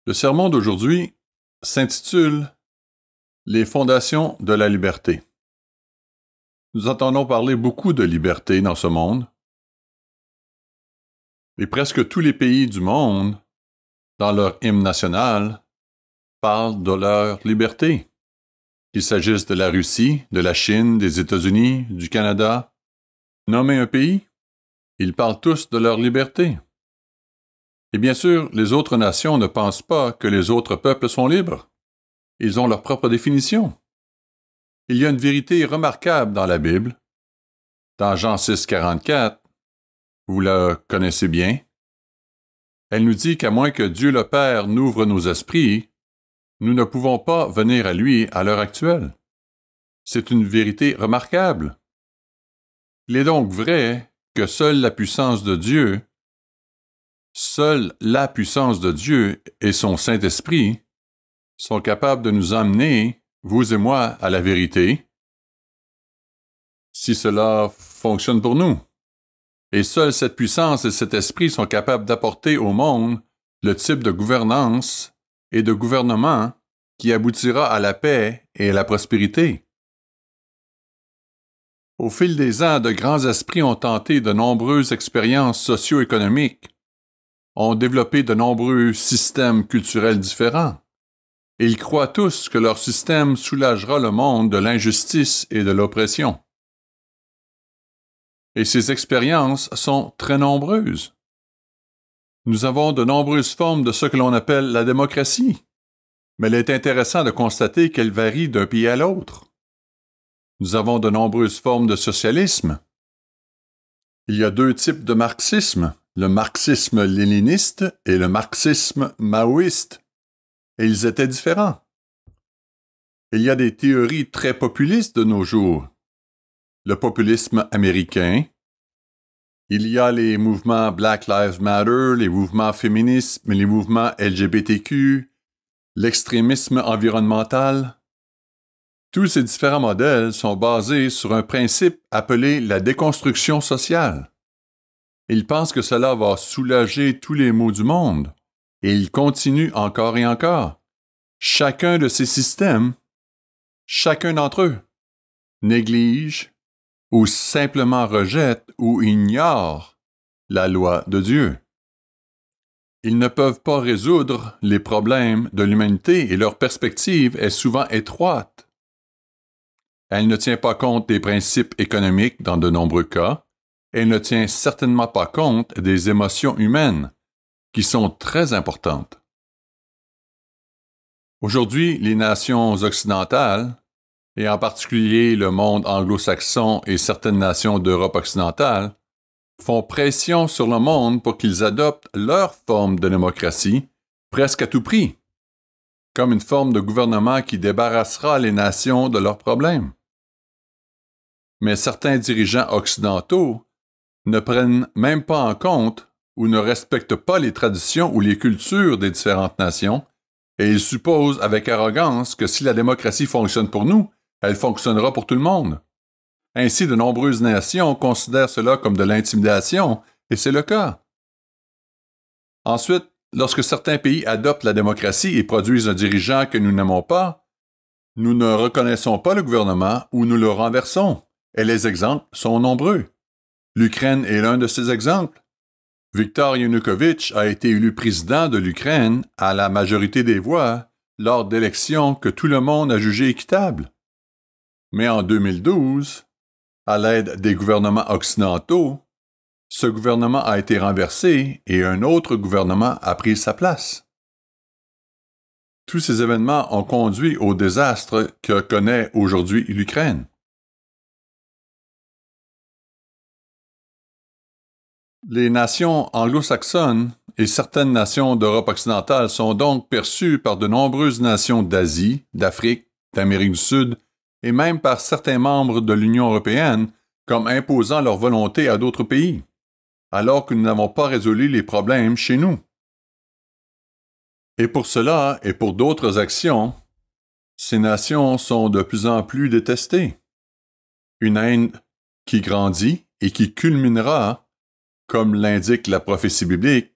Le sermon d'aujourd'hui s'intitule « Les fondations de la liberté ». Nous entendons parler beaucoup de liberté dans ce monde, et presque tous les pays du monde, dans leur hymne national, parlent de leur liberté, qu'il s'agisse de la Russie, de la Chine, des États-Unis, du Canada. Nommez un pays, ils parlent tous de leur liberté. Et bien sûr, les autres nations ne pensent pas que les autres peuples sont libres. Ils ont leur propre définition. Il y a une vérité remarquable dans la Bible. Dans Jean 6, 44, vous la connaissez bien, elle nous dit qu'à moins que Dieu le Père n'ouvre nos esprits, nous ne pouvons pas venir à lui à l'heure actuelle. C'est une vérité remarquable. Il est donc vrai que seule la puissance de Dieu et son Saint-Esprit sont capables de nous emmener, vous et moi, à la vérité, si cela fonctionne pour nous. Et seule cette puissance et cet esprit sont capables d'apporter au monde le type de gouvernance et de gouvernement qui aboutira à la paix et à la prospérité. Au fil des ans, de grands esprits ont tenté de nombreuses expériences socio-économiques, ont développé de nombreux systèmes culturels différents, et ils croient tous que leur système soulagera le monde de l'injustice et de l'oppression. Et ces expériences sont très nombreuses. Nous avons de nombreuses formes de ce que l'on appelle la démocratie, mais il est intéressant de constater qu'elle varie d'un pays à l'autre. Nous avons de nombreuses formes de socialisme. Il y a deux types de marxisme, le marxisme léniniste et le marxisme maoïste, et ils étaient différents. Il y a des théories très populistes de nos jours. Le populisme américain, il y a les mouvements Black Lives Matter, les mouvements féministes, les mouvements LGBTQ, l'extrémisme environnemental. Tous ces différents modèles sont basés sur un principe appelé la déconstruction sociale. Ils pensent que cela va soulager tous les maux du monde, et ils continuent encore et encore. Chacun de ces systèmes, chacun d'entre eux, néglige ou simplement rejette ou ignore la loi de Dieu. Ils ne peuvent pas résoudre les problèmes de l'humanité et leur perspective est souvent étroite. Elle ne tient pas compte des principes économiques dans de nombreux cas. Elle ne tient certainement pas compte des émotions humaines, qui sont très importantes. Aujourd'hui, les nations occidentales, et en particulier le monde anglo-saxon et certaines nations d'Europe occidentale, font pression sur le monde pour qu'ils adoptent leur forme de démocratie presque à tout prix, comme une forme de gouvernement qui débarrassera les nations de leurs problèmes. Mais certains dirigeants occidentaux ne prennent même pas en compte ou ne respectent pas les traditions ou les cultures des différentes nations, et ils supposent avec arrogance que si la démocratie fonctionne pour nous, elle fonctionnera pour tout le monde. Ainsi, de nombreuses nations considèrent cela comme de l'intimidation, et c'est le cas. Ensuite, lorsque certains pays adoptent la démocratie et produisent un dirigeant que nous n'aimons pas, nous ne reconnaissons pas le gouvernement ou nous le renversons, et les exemples sont nombreux. L'Ukraine est l'un de ces exemples. Viktor Yanukovych a été élu président de l'Ukraine à la majorité des voix lors d'élections que tout le monde a jugées équitables. Mais en 2012, à l'aide des gouvernements occidentaux, ce gouvernement a été renversé et un autre gouvernement a pris sa place. Tous ces événements ont conduit au désastre que connaît aujourd'hui l'Ukraine. Les nations anglo-saxonnes et certaines nations d'Europe occidentale sont donc perçues par de nombreuses nations d'Asie, d'Afrique, d'Amérique du Sud et même par certains membres de l'Union européenne comme imposant leur volonté à d'autres pays, alors que nous n'avons pas résolu les problèmes chez nous. Et pour cela et pour d'autres actions, ces nations sont de plus en plus détestées. Une haine qui grandit et qui culminera, comme l'indique la prophétie biblique,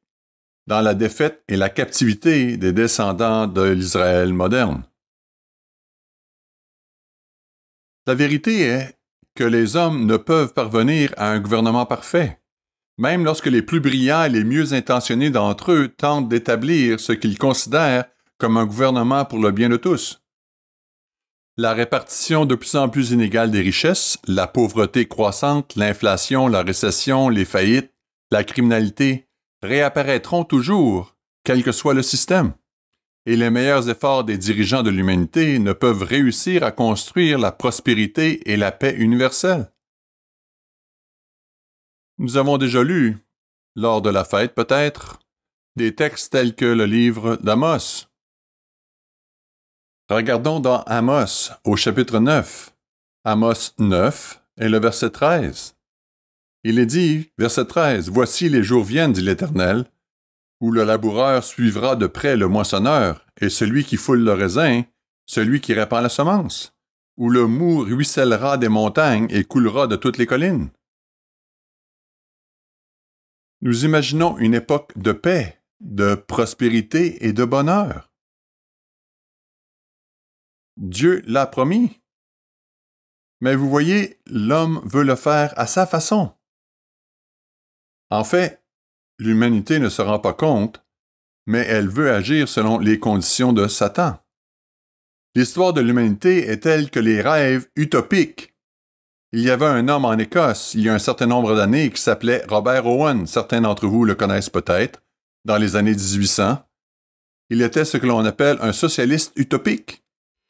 dans la défaite et la captivité des descendants de l'Israël moderne. La vérité est que les hommes ne peuvent parvenir à un gouvernement parfait, même lorsque les plus brillants et les mieux intentionnés d'entre eux tentent d'établir ce qu'ils considèrent comme un gouvernement pour le bien de tous. La répartition de plus en plus inégale des richesses, la pauvreté croissante, l'inflation, la récession, les faillites, la criminalité réapparaîtront toujours, quel que soit le système. Et les meilleurs efforts des dirigeants de l'humanité ne peuvent réussir à construire la prospérité et la paix universelle. Nous avons déjà lu, lors de la fête peut-être, des textes tels que le livre d'Amos. Regardons dans Amos, au chapitre 9, Amos 9 et le verset 13. Il est dit, verset 13, « Voici les jours viennent, dit l'Éternel, où le laboureur suivra de près le moissonneur, et celui qui foule le raisin, celui qui répand la semence, où le mou ruissellera des montagnes et coulera de toutes les collines. » Nous imaginons une époque de paix, de prospérité et de bonheur. Dieu l'a promis. Mais vous voyez, l'homme veut le faire à sa façon. En fait, l'humanité ne se rend pas compte, mais elle veut agir selon les conditions de Satan. L'histoire de l'humanité est telle que les rêves utopiques. Il y avait un homme en Écosse, il y a un certain nombre d'années, qui s'appelait Robert Owen. Certains d'entre vous le connaissent peut-être, dans les années 1800. Il était ce que l'on appelle un socialiste utopique.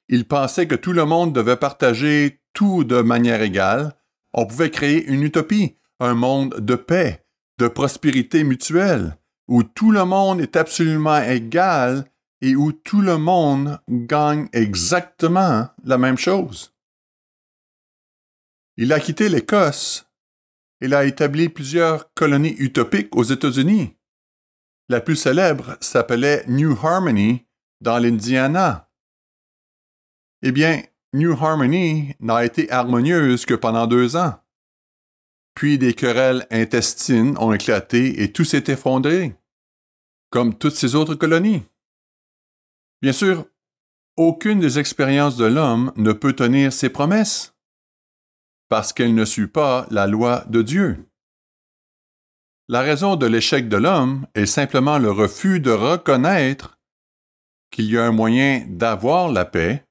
Il pensait que tout le monde devait partager tout de manière égale. On pouvait créer une utopie, un monde de paix, de prospérité mutuelle, où tout le monde est absolument égal et où tout le monde gagne exactement la même chose. Il a quitté l'Écosse. Il a établi plusieurs colonies utopiques aux États-Unis. La plus célèbre s'appelait New Harmony dans l'Indiana. Eh bien, New Harmony n'a été harmonieuse que pendant 2 ans. Puis des querelles intestines ont éclaté et tout s'est effondré, comme toutes ces autres colonies. Bien sûr, aucune des expériences de l'homme ne peut tenir ses promesses, parce qu'elle ne suit pas la loi de Dieu. La raison de l'échec de l'homme est simplement le refus de reconnaître qu'il y a un moyen d'avoir la paix,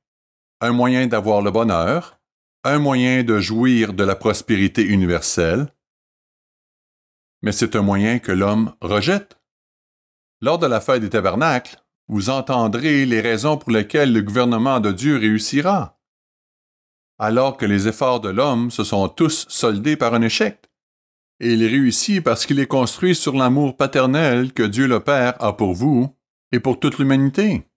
un moyen d'avoir le bonheur, un moyen de jouir de la prospérité universelle, mais c'est un moyen que l'homme rejette. Lors de la fête des tabernacles, vous entendrez les raisons pour lesquelles le gouvernement de Dieu réussira, alors que les efforts de l'homme se sont tous soldés par un échec. Et il réussit parce qu'il est construit sur l'amour paternel que Dieu le Père a pour vous et pour toute l'humanité.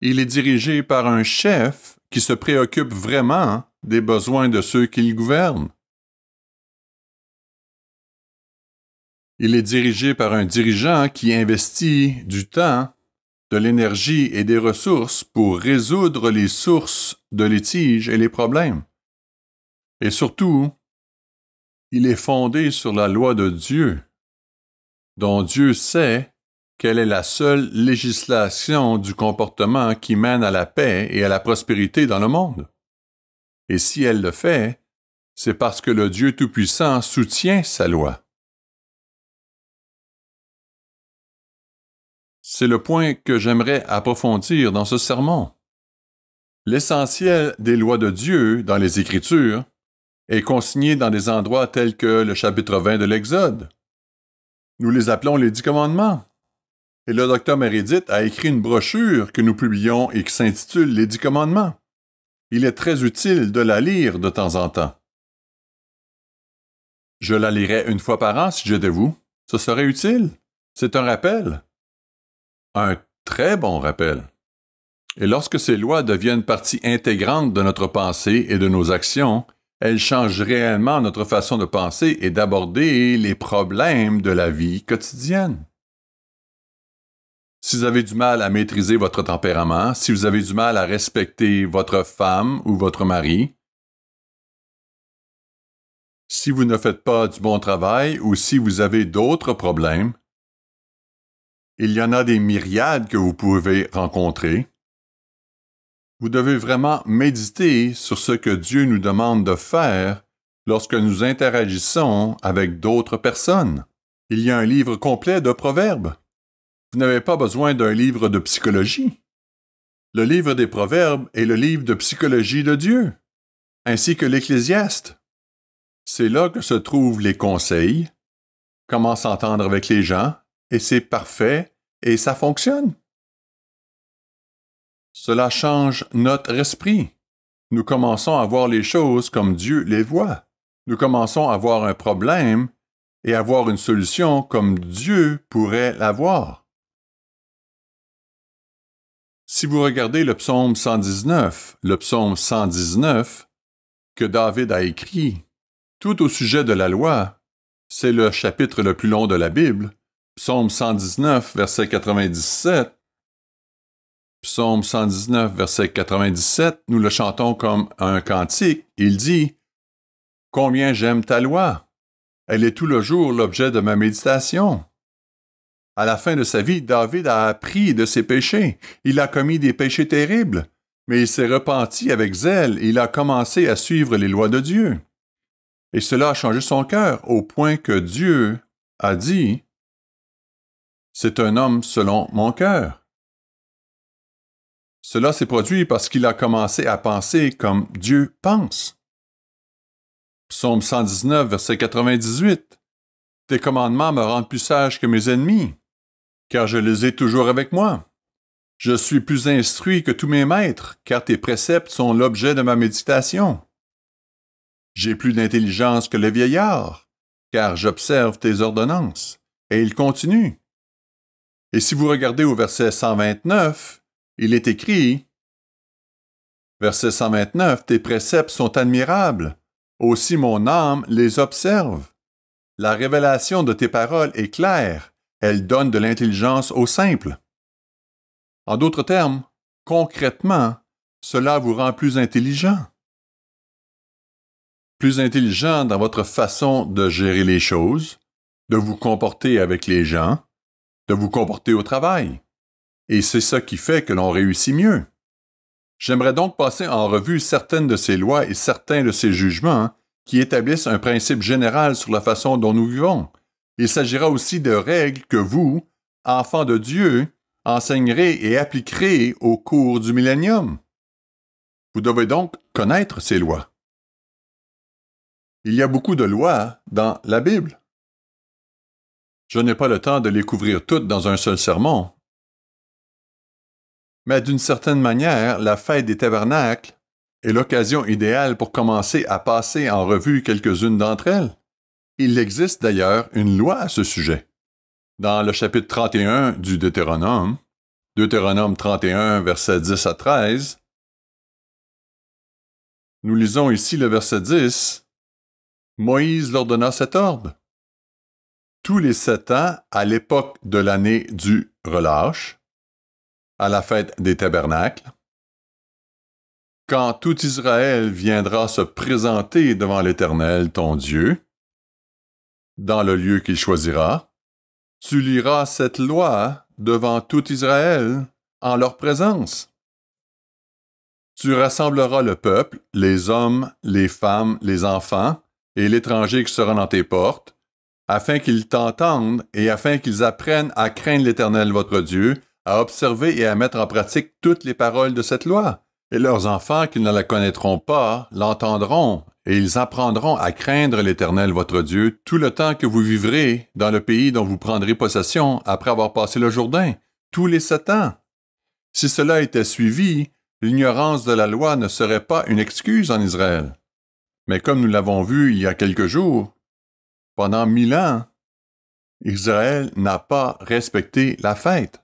Il est dirigé par un chef qui se préoccupe vraiment des besoins de ceux qu'il gouverne. Il est dirigé par un dirigeant qui investit du temps, de l'énergie et des ressources pour résoudre les sources de litiges et les problèmes. Et surtout, il est fondé sur la loi de Dieu, dont Dieu sait quelle est la seule législation du comportement qui mène à la paix et à la prospérité dans le monde. Et si elle le fait, c'est parce que le Dieu Tout-Puissant soutient sa loi. C'est le point que j'aimerais approfondir dans ce sermon. L'essentiel des lois de Dieu dans les Écritures est consigné dans des endroits tels que le chapitre 20 de l'Exode. Nous les appelons les 10 commandements. Et le docteur Meredith a écrit une brochure que nous publions et qui s'intitule « Les 10 commandements ». Il est très utile de la lire de temps en temps. Je la lirais une fois par an si j'étais vous. Ce serait utile. C'est un rappel. Un très bon rappel. Et lorsque ces lois deviennent partie intégrante de notre pensée et de nos actions, elles changent réellement notre façon de penser et d'aborder les problèmes de la vie quotidienne. Si vous avez du mal à maîtriser votre tempérament, si vous avez du mal à respecter votre femme ou votre mari, si vous ne faites pas du bon travail ou si vous avez d'autres problèmes, Il y en a des myriades que vous pouvez rencontrer. Vous devez vraiment méditer sur ce que Dieu nous demande de faire lorsque nous interagissons avec d'autres personnes. Il y a un livre complet de proverbes. Vous n'avez pas besoin d'un livre de psychologie. Le livre des proverbes est le livre de psychologie de Dieu, ainsi que l'Ecclésiaste. C'est là que se trouvent les conseils, comment s'entendre avec les gens, et c'est parfait, et ça fonctionne. Cela change notre esprit. Nous commençons à voir les choses comme Dieu les voit. Nous commençons à voir un problème et à voir une solution comme Dieu pourrait l'avoir. Si vous regardez le psaume 119 que David a écrit, tout au sujet de la loi, c'est le chapitre le plus long de la Bible, psaume 119, verset 97. Psaume 119, verset 97, nous le chantons comme un cantique. Il dit « Combien j'aime ta loi! Elle est tout le jour l'objet de ma méditation. » À la fin de sa vie, David a appris de ses péchés. Il a commis des péchés terribles, mais il s'est repenti avec zèle et il a commencé à suivre les lois de Dieu. Et cela a changé son cœur au point que Dieu a dit « C'est un homme selon mon cœur. » Cela s'est produit parce qu'il a commencé à penser comme Dieu pense. Psaume 119, verset 98. « Tes commandements me rendent plus sage que mes ennemis, car je les ai toujours avec moi. Je suis plus instruit que tous mes maîtres, car tes préceptes sont l'objet de ma méditation. J'ai plus d'intelligence que le vieillard, car j'observe tes ordonnances. » Et il continue. Et si vous regardez au verset 129, il est écrit, verset 129, « Tes préceptes sont admirables, aussi mon âme les observe. La révélation de tes paroles est claire, elle donne de l'intelligence aux simples. » En d'autres termes, concrètement, cela vous rend plus intelligent. Plus intelligent dans votre façon de gérer les choses, de vous comporter avec les gens, de vous comporter au travail. Et c'est ça qui fait que l'on réussit mieux. J'aimerais donc passer en revue certaines de ces lois et certains de ces jugements qui établissent un principe général sur la façon dont nous vivons. Il s'agira aussi de règles que vous, enfants de Dieu, enseignerez et appliquerez au cours du millénium. Vous devez donc connaître ces lois. Il y a beaucoup de lois dans la Bible. Je n'ai pas le temps de les couvrir toutes dans un seul sermon. Mais d'une certaine manière, la fête des tabernacles est l'occasion idéale pour commencer à passer en revue quelques-unes d'entre elles. Il existe d'ailleurs une loi à ce sujet. Dans le chapitre 31 du Deutéronome 31, versets 10 à 13, nous lisons ici le verset 10. Moïse leur donna cet ordre. Tous les 7 ans, à l'époque de l'année du relâche, à la fête des tabernacles, quand tout Israël viendra se présenter devant l'Éternel, ton Dieu, dans le lieu qu'il choisira, tu liras cette loi devant tout Israël en leur présence. Tu rassembleras le peuple, les hommes, les femmes, les enfants et l'étranger qui sera dans tes portes, afin qu'ils t'entendent et afin qu'ils apprennent à craindre l'Éternel votre Dieu, à observer et à mettre en pratique toutes les paroles de cette loi. Et leurs enfants qui ne la connaîtront pas l'entendront, et ils apprendront à craindre l'Éternel votre Dieu tout le temps que vous vivrez dans le pays dont vous prendrez possession après avoir passé le Jourdain, tous les 7 ans. Si cela était suivi, l'ignorance de la loi ne serait pas une excuse en Israël. Mais comme nous l'avons vu il y a quelques jours, pendant 1000 ans, Israël n'a pas respecté la fête.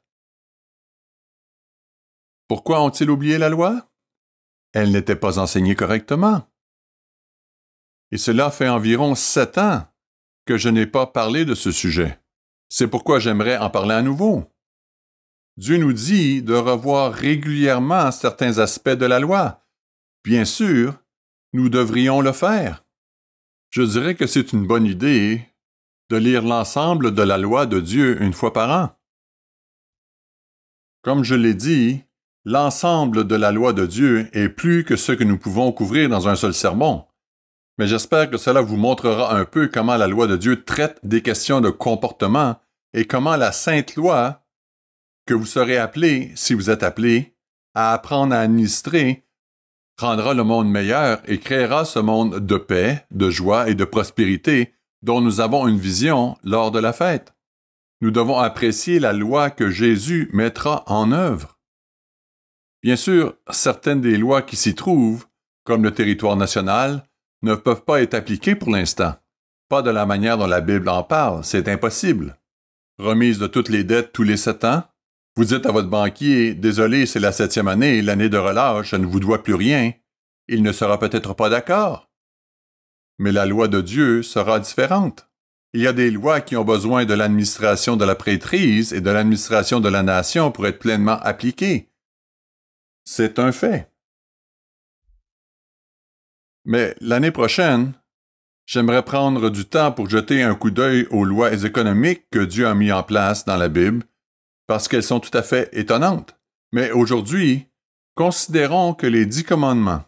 Pourquoi ont-ils oublié la loi? Elle n'était pas enseignée correctement. Et cela fait environ 7 ans que je n'ai pas parlé de ce sujet. C'est pourquoi j'aimerais en parler à nouveau. Dieu nous dit de revoir régulièrement certains aspects de la loi. Bien sûr, nous devrions le faire. Je dirais que c'est une bonne idée de lire l'ensemble de la loi de Dieu une fois par an. Comme je l'ai dit, l'ensemble de la loi de Dieu est plus que ce que nous pouvons couvrir dans un seul sermon. Mais j'espère que cela vous montrera un peu comment la loi de Dieu traite des questions de comportement et comment la sainte loi, que vous serez appelés, si vous êtes appelés, à apprendre à administrer, rendra le monde meilleur et créera ce monde de paix, de joie et de prospérité dont nous avons une vision lors de la fête. Nous devons apprécier la loi que Jésus mettra en œuvre. Bien sûr, certaines des lois qui s'y trouvent, comme le territoire national, ne peuvent pas être appliquées pour l'instant. Pas de la manière dont la Bible en parle, c'est impossible. Remise de toutes les dettes tous les 7 ans, vous dites à votre banquier « Désolé, c'est la 7e année, l'année de relâche, je ne vous dois plus rien ». Il ne sera peut-être pas d'accord. Mais la loi de Dieu sera différente. Il y a des lois qui ont besoin de l'administration de la prêtrise et de l'administration de la nation pour être pleinement appliquées. C'est un fait. Mais l'année prochaine, j'aimerais prendre du temps pour jeter un coup d'œil aux lois économiques que Dieu a mis en place dans la Bible, parce qu'elles sont tout à fait étonnantes. Mais aujourd'hui, considérons que les 10 commandements,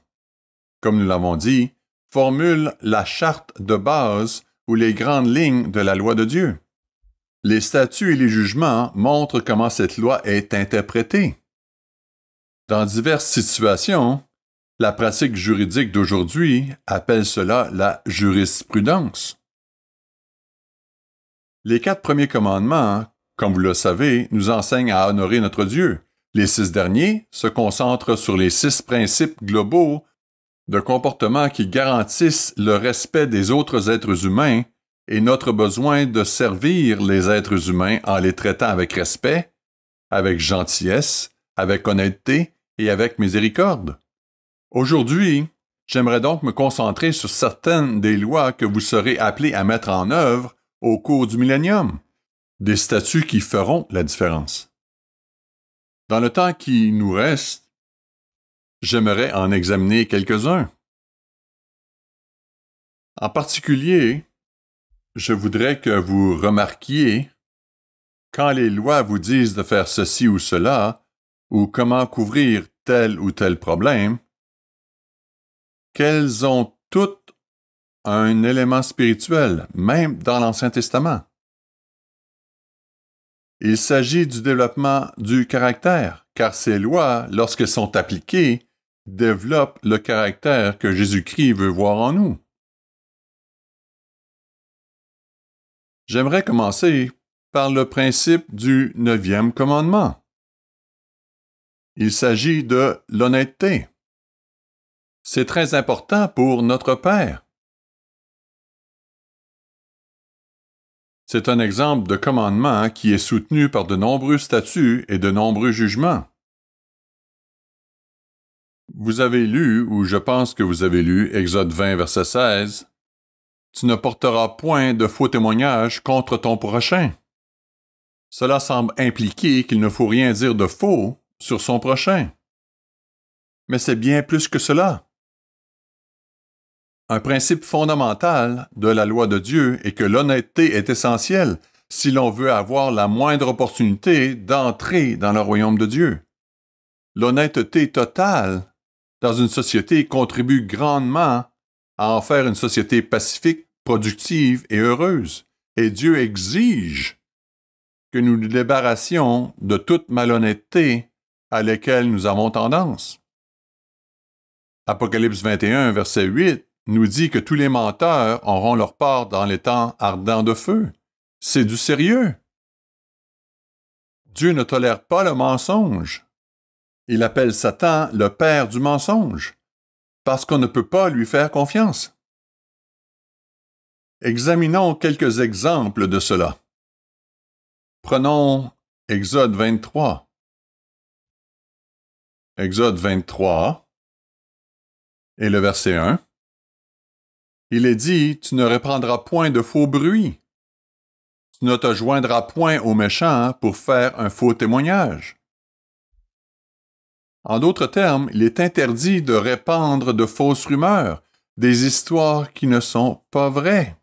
comme nous l'avons dit, formulent la charte de base ou les grandes lignes de la loi de Dieu. Les statuts et les jugements montrent comment cette loi est interprétée. Dans diverses situations, la pratique juridique d'aujourd'hui appelle cela la jurisprudence. Les 4 premiers commandements, comme vous le savez, nous enseignent à honorer notre Dieu. Les 6 derniers se concentrent sur les 6 principes globaux de comportement qui garantissent le respect des autres êtres humains et notre besoin de servir les êtres humains en les traitant avec respect, avec gentillesse, avec honnêteté et avec miséricorde. Aujourd'hui, j'aimerais donc me concentrer sur certaines des lois que vous serez appelés à mettre en œuvre au cours du millénium, des statuts qui feront la différence. Dans le temps qui nous reste, j'aimerais en examiner quelques-uns. En particulier, je voudrais que vous remarquiez, quand les lois vous disent de faire ceci ou cela, ou comment couvrir tel ou tel problème, qu'elles ont toutes un élément spirituel, même dans l'Ancien Testament. Il s'agit du développement du caractère, car ces lois, lorsqu'elles sont appliquées, développent le caractère que Jésus-Christ veut voir en nous. J'aimerais commencer par le principe du 9e commandement. Il s'agit de l'honnêteté. C'est très important pour notre Père. C'est un exemple de commandement qui est soutenu par de nombreux statuts et de nombreux jugements. Vous avez lu, ou je pense que vous avez lu, Exode 20, verset 16, « Tu ne porteras point de faux témoignages contre ton prochain. » Cela semble impliquer qu'il ne faut rien dire de faux sur son prochain. Mais c'est bien plus que cela. Un principe fondamental de la loi de Dieu est que l'honnêteté est essentielle si l'on veut avoir la moindre opportunité d'entrer dans le royaume de Dieu. L'honnêteté totale dans une société contribue grandement à en faire une société pacifique, productive et heureuse. Et Dieu exige que nous nous débarrassions de toute malhonnêteté à laquelle nous avons tendance. Apocalypse 21, verset 8, nous dit que tous les menteurs auront leur part dans les temps ardents de feu. C'est du sérieux. Dieu ne tolère pas le mensonge. Il appelle Satan le père du mensonge, parce qu'on ne peut pas lui faire confiance. Examinons quelques exemples de cela. Prenons Exode 23. Exode 23 et le verset 1. Il est dit, « Tu ne répandras point de faux bruit. Tu ne te joindras point aux méchants pour faire un faux témoignage. » En d'autres termes, il est interdit de répandre de fausses rumeurs, des histoires qui ne sont pas vraies.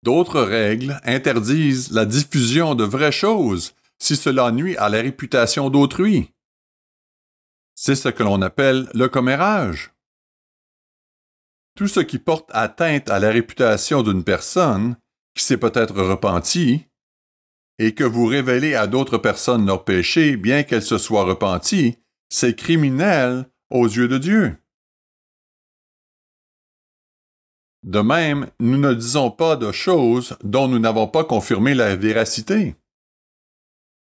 D'autres règles interdisent la diffusion de vraies choses, si cela nuit à la réputation d'autrui. C'est ce que l'on appelle le commérage. Tout ce qui porte atteinte à la réputation d'une personne qui s'est peut-être repentie et que vous révélez à d'autres personnes leurs péchés, bien qu'elles se soient repenties, c'est criminel aux yeux de Dieu. De même, nous ne disons pas de choses dont nous n'avons pas confirmé la véracité.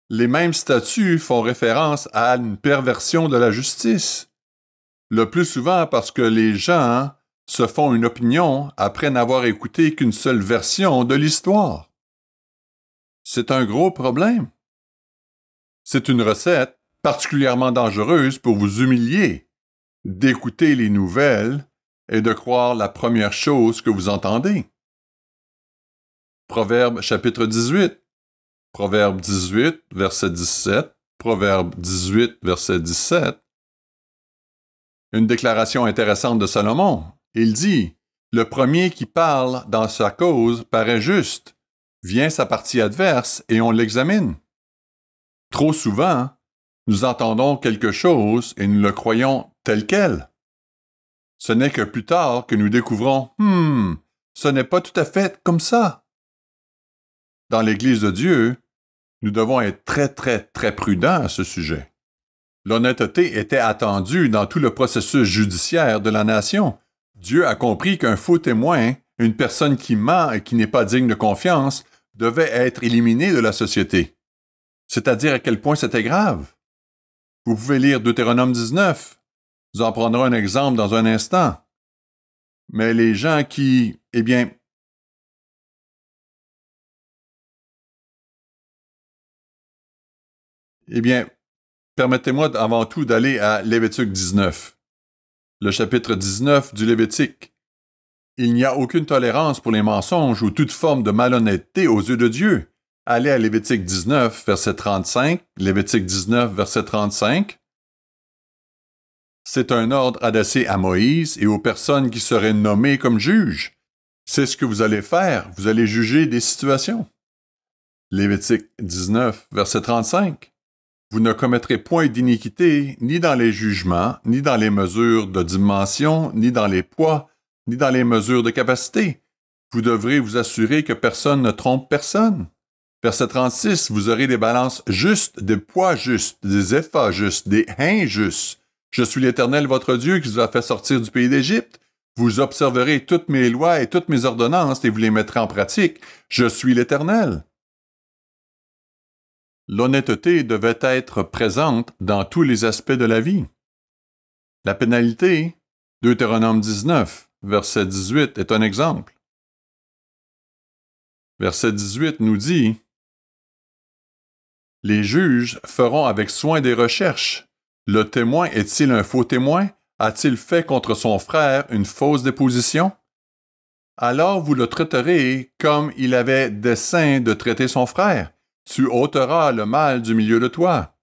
Les mêmes statuts font référence à une perversion de la justice, le plus souvent parce que les gens se font une opinion après n'avoir écouté qu'une seule version de l'histoire. C'est un gros problème. C'est une recette particulièrement dangereuse pour vous humilier, d'écouter les nouvelles et de croire la première chose que vous entendez. Proverbe chapitre 18, Proverbe 18, verset 17, Proverbe 18, verset 17. Une déclaration intéressante de Salomon. Il dit « Le premier qui parle dans sa cause paraît juste. Vient sa partie adverse et on l'examine. » Trop souvent, nous entendons quelque chose et nous le croyons tel quel. Ce n'est que plus tard que nous découvrons « ce n'est pas tout à fait comme ça. » Dans l'Église de Dieu, nous devons être très prudents à ce sujet. L'honnêteté était attendue dans tout le processus judiciaire de la nation. Dieu a compris qu'un faux témoin, une personne qui ment et qui n'est pas digne de confiance, devait être éliminé de la société. C'est-à-dire à quel point c'était grave. Vous pouvez lire Deutéronome 19. Nous en prendrons un exemple dans un instant. Mais les gens qui, permettez-moi avant tout d'aller à Lévitique 19. Le chapitre 19 du Lévitique. Il n'y a aucune tolérance pour les mensonges ou toute forme de malhonnêteté aux yeux de Dieu. Allez à Lévitique 19, verset 35. Lévitique 19, verset 35. C'est un ordre adressé à Moïse et aux personnes qui seraient nommées comme juges. C'est ce que vous allez faire. Vous allez juger des situations. Lévitique 19, verset 35. Vous ne commettrez point d'iniquité ni dans les jugements, ni dans les mesures de dimension, ni dans les poids, ni dans les mesures de capacité. Vous devrez vous assurer que personne ne trompe personne. Verset 36, vous aurez des balances justes, des poids justes, des éphas justes, des hin justes. Je suis l'Éternel votre Dieu qui vous a fait sortir du pays d'Égypte. Vous observerez toutes mes lois et toutes mes ordonnances et vous les mettrez en pratique. Je suis l'Éternel. L'honnêteté devait être présente dans tous les aspects de la vie. La pénalité, Deutéronome 19, verset 18, est un exemple. Verset 18 nous dit « Les juges feront avec soin des recherches. Le témoin est-il un faux témoin? A-t-il fait contre son frère une fausse déposition? Alors vous le traiterez comme il avait dessein de traiter son frère. Tu ôteras le mal du milieu de toi. »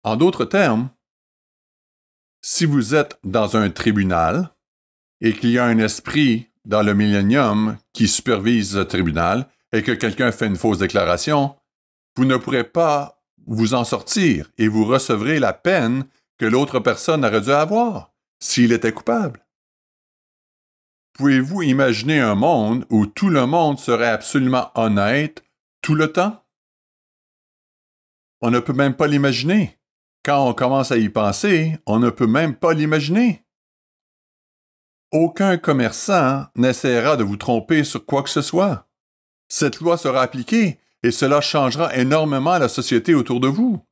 En d'autres termes, si vous êtes dans un tribunal et qu'il y a un esprit dans le millénium qui supervise le tribunal et que quelqu'un fait une fausse déclaration, vous ne pourrez pas vous en sortir et vous recevrez la peine que l'autre personne aurait dû avoir s'il était coupable. Pouvez-vous imaginer un monde où tout le monde serait absolument honnête tout le temps? On ne peut même pas l'imaginer. Quand on commence à y penser, on ne peut même pas l'imaginer. Aucun commerçant n'essaiera de vous tromper sur quoi que ce soit. Cette loi sera appliquée et cela changera énormément la société autour de vous.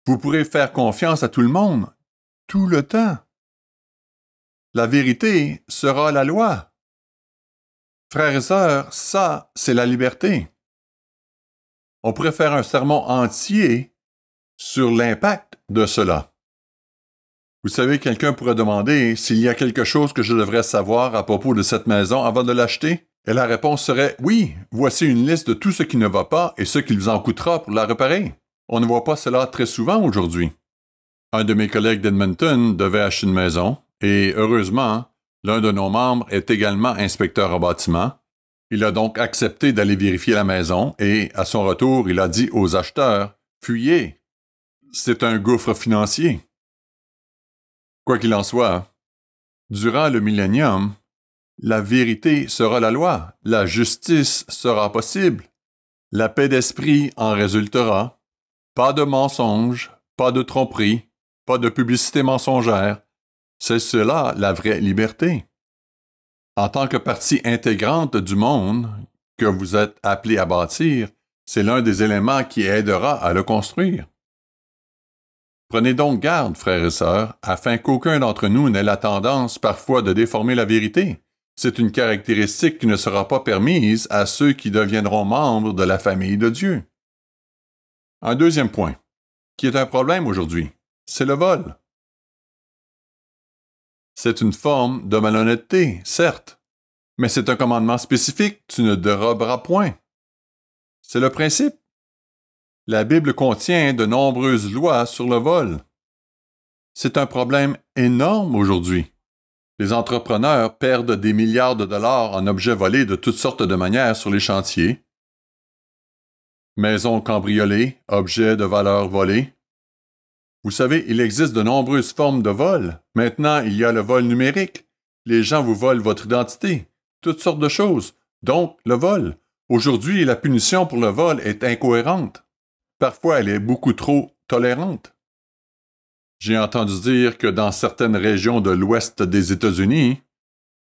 Vous pourrez faire confiance à tout le monde, tout le temps. La vérité sera la loi. Frères et sœurs, ça, c'est la liberté. On pourrait faire un sermon entier sur l'impact de cela. Vous savez, quelqu'un pourrait demander s'il y a quelque chose que je devrais savoir à propos de cette maison avant de l'acheter, et la réponse serait « Oui, voici une liste de tout ce qui ne va pas et ce qu'il vous en coûtera pour la réparer. » On ne voit pas cela très souvent aujourd'hui. Un de mes collègues d'Edmonton devait acheter une maison, et heureusement, l'un de nos membres est également inspecteur en bâtiment, Il a donc accepté d'aller vérifier la maison et, à son retour, il a dit aux acheteurs « Fuyez! C'est un gouffre financier. » Quoi qu'il en soit, durant le millénium, la vérité sera la loi, la justice sera possible, la paix d'esprit en résultera, pas de mensonges, pas de tromperie, pas de publicité mensongère. C'est cela la vraie liberté. En tant que partie intégrante du monde que vous êtes appelé à bâtir, c'est l'un des éléments qui aidera à le construire. Prenez donc garde, frères et sœurs, afin qu'aucun d'entre nous n'ait la tendance parfois de déformer la vérité. C'est une caractéristique qui ne sera pas permise à ceux qui deviendront membres de la famille de Dieu. Un deuxième point, qui est un problème aujourd'hui, c'est le vol. C'est une forme de malhonnêteté, certes, mais c'est un commandement spécifique, tu ne déroberas point. C'est le principe. La Bible contient de nombreuses lois sur le vol. C'est un problème énorme aujourd'hui. Les entrepreneurs perdent des milliards de dollars en objets volés de toutes sortes de manières sur les chantiers. Maisons cambriolées, objets de valeur volés. Vous savez, il existe de nombreuses formes de vol. Maintenant, il y a le vol numérique. Les gens vous volent votre identité. Toutes sortes de choses. Donc, le vol. Aujourd'hui, la punition pour le vol est incohérente. Parfois, elle est beaucoup trop tolérante. J'ai entendu dire que dans certaines régions de l'ouest des États-Unis,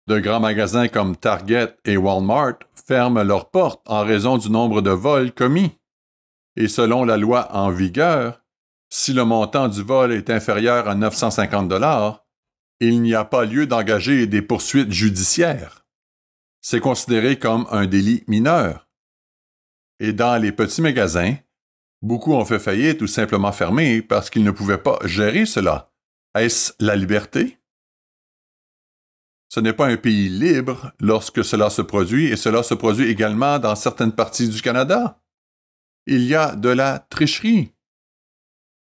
de grands magasins comme Target et Walmart ferment leurs portes en raison du nombre de vols commis. Et selon la loi en vigueur, si le montant du vol est inférieur à 950 $, il n'y a pas lieu d'engager des poursuites judiciaires. C'est considéré comme un délit mineur. Et dans les petits magasins, beaucoup ont fait faillite ou simplement fermé parce qu'ils ne pouvaient pas gérer cela. Est-ce la liberté? Ce n'est pas un pays libre lorsque cela se produit, et cela se produit également dans certaines parties du Canada. Il y a de la tricherie,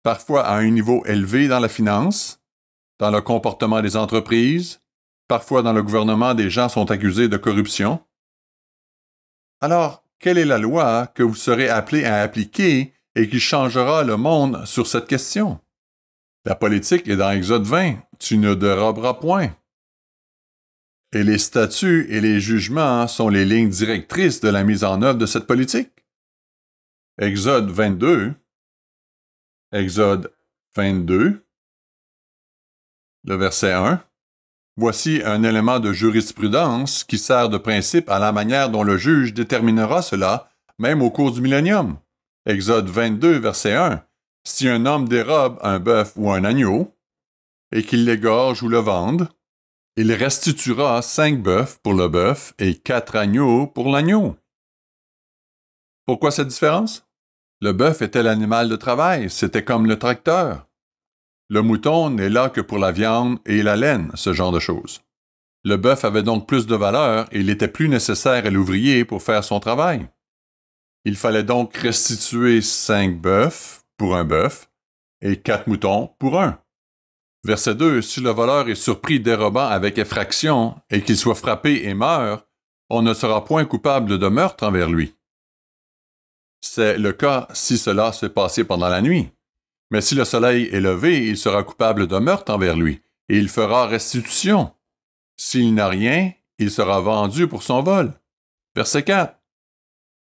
parfois à un niveau élevé dans la finance, dans le comportement des entreprises, parfois dans le gouvernement, des gens sont accusés de corruption. Alors, quelle est la loi que vous serez appelé à appliquer et qui changera le monde sur cette question? La politique est dans Exode 20. Tu ne déroberas point. Et les statuts et les jugements sont les lignes directrices de la mise en œuvre de cette politique. Exode 22. Exode 22. Le verset 1. Voici un élément de jurisprudence qui sert de principe à la manière dont le juge déterminera cela, même au cours du millénium. Exode 22, verset 1. Si un homme dérobe un bœuf ou un agneau, et qu'il l'égorge ou le vende, il restituera 5 bœufs pour le bœuf et 4 agneaux pour l'agneau. Pourquoi cette différence? Le bœuf était l'animal de travail, c'était comme le tracteur. Le mouton n'est là que pour la viande et la laine, ce genre de choses. Le bœuf avait donc plus de valeur et il était plus nécessaire à l'ouvrier pour faire son travail. Il fallait donc restituer 5 bœufs pour un bœuf et 4 moutons pour un. Verset 2. Si le voleur est surpris dérobant avec effraction et qu'il soit frappé et meurt, on ne sera point coupable de meurtre envers lui. C'est le cas si cela s'est passé pendant la nuit. Mais si le soleil est levé, il sera coupable de meurtre envers lui, et il fera restitution. S'il n'a rien, il sera vendu pour son vol. Verset 4.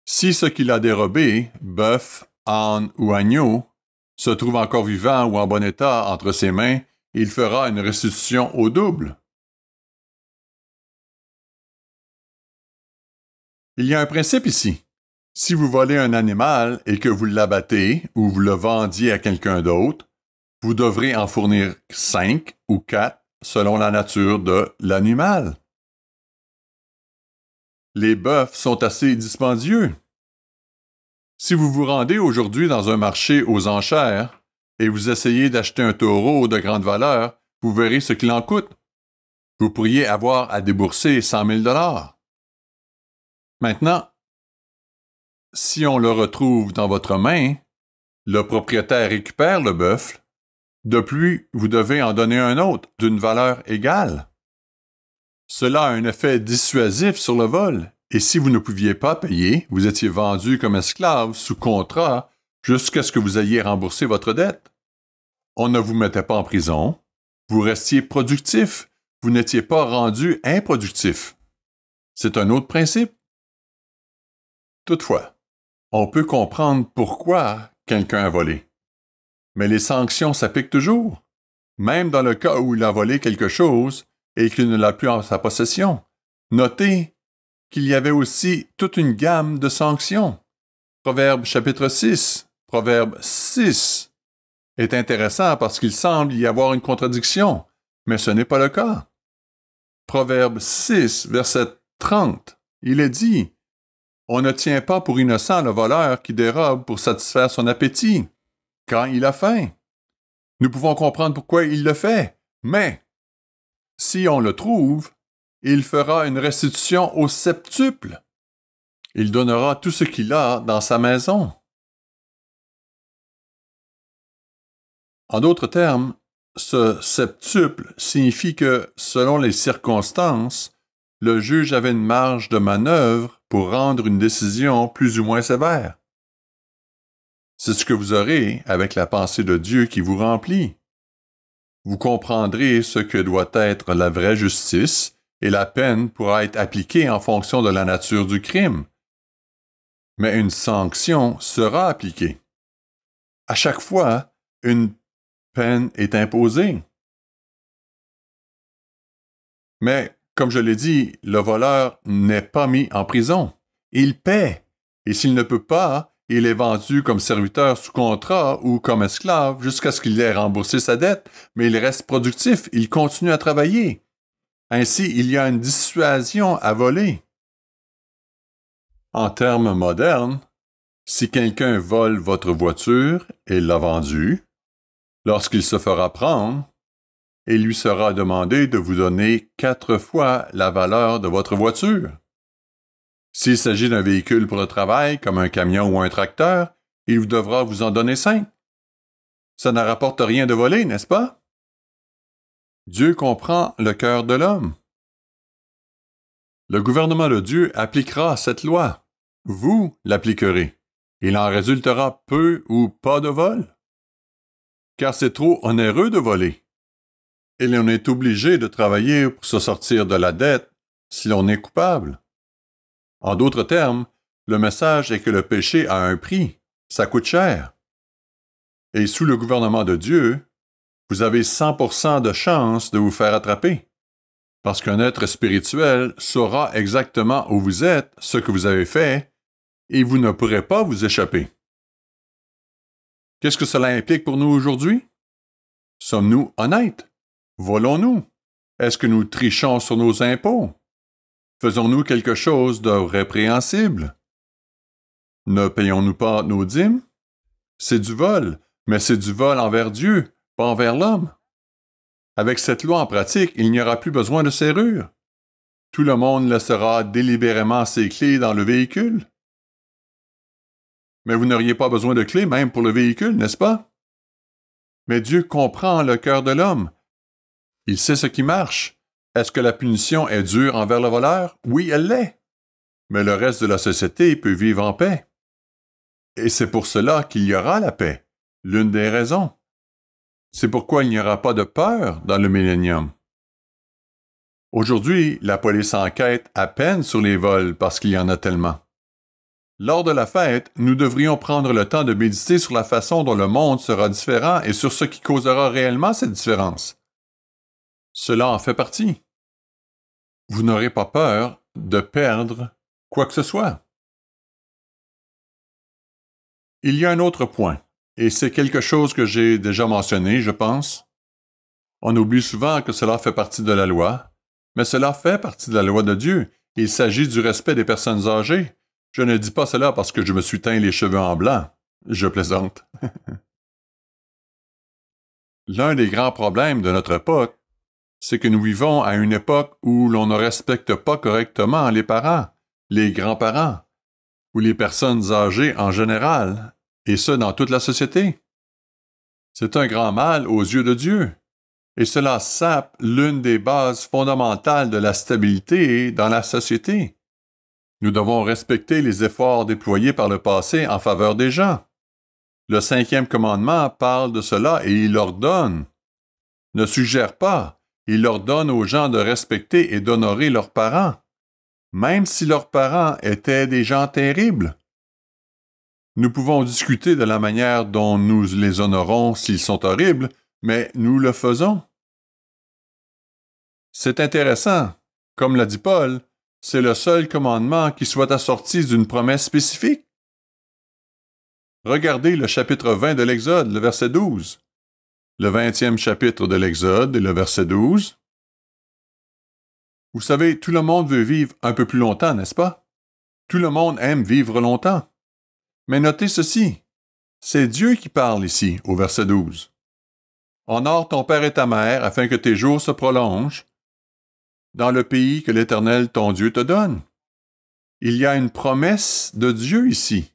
Si ce qu'il a dérobé, bœuf, âne ou agneau, se trouve encore vivant ou en bon état entre ses mains, il fera une restitution au double. Il y a un principe ici. Si vous volez un animal et que vous l'abattez ou vous le vendiez à quelqu'un d'autre, vous devrez en fournir 5 ou 4 selon la nature de l'animal. Les bœufs sont assez dispendieux. Si vous vous rendez aujourd'hui dans un marché aux enchères et vous essayez d'acheter un taureau de grande valeur, vous verrez ce qu'il en coûte. Vous pourriez avoir à débourser 100 000 $. Maintenant, si on le retrouve dans votre main, le propriétaire récupère le bœuf. De plus, vous devez en donner un autre d'une valeur égale. Cela a un effet dissuasif sur le vol, Et si vous ne pouviez pas payer, vous étiez vendu comme esclave sous contrat jusqu'à ce que vous ayez remboursé votre dette. On ne vous mettait pas en prison, vous restiez productif, vous n'étiez pas rendu improductif. C'est un autre principe. Toutefois, on peut comprendre pourquoi quelqu'un a volé. Mais les sanctions s'appliquent toujours, même dans le cas où il a volé quelque chose et qu'il ne l'a plus en sa possession. Notez qu'il y avait aussi toute une gamme de sanctions. Proverbe chapitre 6, Proverbe 6 est intéressant parce qu'il semble y avoir une contradiction, mais ce n'est pas le cas. Proverbe 6, verset 30, il est dit « On ne tient pas pour innocent le voleur qui dérobe pour satisfaire son appétit, quand il a faim. » Nous pouvons comprendre pourquoi il le fait, mais si on le trouve, il fera une restitution au septuple. Il donnera tout ce qu'il a dans sa maison. En d'autres termes, ce septuple signifie que, selon les circonstances, le juge avait une marge de manœuvre pour rendre une décision plus ou moins sévère. C'est ce que vous aurez avec la pensée de Dieu qui vous remplit. Vous comprendrez ce que doit être la vraie justice et la peine pourra être appliquée en fonction de la nature du crime. Mais une sanction sera appliquée. À chaque fois, une peine est imposée. Mais, comme je l'ai dit, le voleur n'est pas mis en prison. Il paie. Et s'il ne peut pas, il est vendu comme serviteur sous contrat ou comme esclave jusqu'à ce qu'il ait remboursé sa dette, mais il reste productif, il continue à travailler. Ainsi, il y a une dissuasion à voler. En termes modernes, si quelqu'un vole votre voiture et l'a vendue, lorsqu'il se fera prendre, il lui sera demandé de vous donner 4 fois la valeur de votre voiture. S'il s'agit d'un véhicule pour le travail, comme un camion ou un tracteur, il devra vous en donner 5. Ça ne rapporte rien de voler, n'est-ce pas? Dieu comprend le cœur de l'homme. Le gouvernement de Dieu appliquera cette loi. Vous l'appliquerez. Il en résultera peu ou pas de vol. Car c'est trop onéreux de voler. Et l'on est obligé de travailler pour se sortir de la dette si l'on est coupable. En d'autres termes, le message est que le péché a un prix, ça coûte cher. Et sous le gouvernement de Dieu, vous avez 100% de chance de vous faire attraper. Parce qu'un être spirituel saura exactement où vous êtes, ce que vous avez fait, et vous ne pourrez pas vous échapper. Qu'est-ce que cela implique pour nous aujourd'hui? Sommes-nous honnêtes? Volons-nous? Est-ce que nous trichons sur nos impôts? Faisons-nous quelque chose de répréhensible? Ne payons-nous pas nos dîmes? C'est du vol, mais c'est du vol envers Dieu, pas envers l'homme. Avec cette loi en pratique, il n'y aura plus besoin de serrure. Tout le monde laissera délibérément ses clés dans le véhicule. Mais vous n'auriez pas besoin de clés même pour le véhicule, n'est-ce pas? Mais Dieu comprend le cœur de l'homme. Il sait ce qui marche. Est-ce que la punition est dure envers le voleur? Oui, elle l'est. Mais le reste de la société peut vivre en paix. Et c'est pour cela qu'il y aura la paix, l'une des raisons. C'est pourquoi il n'y aura pas de peur dans le millénium. Aujourd'hui, la police enquête à peine sur les vols parce qu'il y en a tellement. Lors de la fête, nous devrions prendre le temps de méditer sur la façon dont le monde sera différent et sur ce qui causera réellement cette différence. Cela en fait partie. Vous n'aurez pas peur de perdre quoi que ce soit. Il y a un autre point, et c'est quelque chose que j'ai déjà mentionné, je pense. On oublie souvent que cela fait partie de la loi, mais cela fait partie de la loi de Dieu. Il s'agit du respect des personnes âgées. Je ne dis pas cela parce que je me suis teint les cheveux en blanc. Je plaisante. L'un des grands problèmes de notre époque, c'est que nous vivons à une époque où l'on ne respecte pas correctement les parents, les grands-parents, ou les personnes âgées en général, et ce dans toute la société. C'est un grand mal aux yeux de Dieu, et cela sape l'une des bases fondamentales de la stabilité dans la société. Nous devons respecter les efforts déployés par le passé en faveur des gens. Le 5e commandement parle de cela et il ordonne. Ne suggère pas, il ordonne aux gens de respecter et d'honorer leurs parents, même si leurs parents étaient des gens terribles. Nous pouvons discuter de la manière dont nous les honorons s'ils sont horribles, mais nous le faisons. C'est intéressant. Comme l'a dit Paul, c'est le seul commandement qui soit assorti d'une promesse spécifique. Regardez le chapitre 20 de l'Exode, le verset 12. Le 20e chapitre de l'Exode, le verset 12. Vous savez, tout le monde veut vivre un peu plus longtemps, n'est-ce pas? Tout le monde aime vivre longtemps. Mais notez ceci, c'est Dieu qui parle ici, au verset 12. Honore ton père et ta mère afin que tes jours se prolongent dans le pays que l'Éternel ton Dieu te donne. Il y a une promesse de Dieu ici.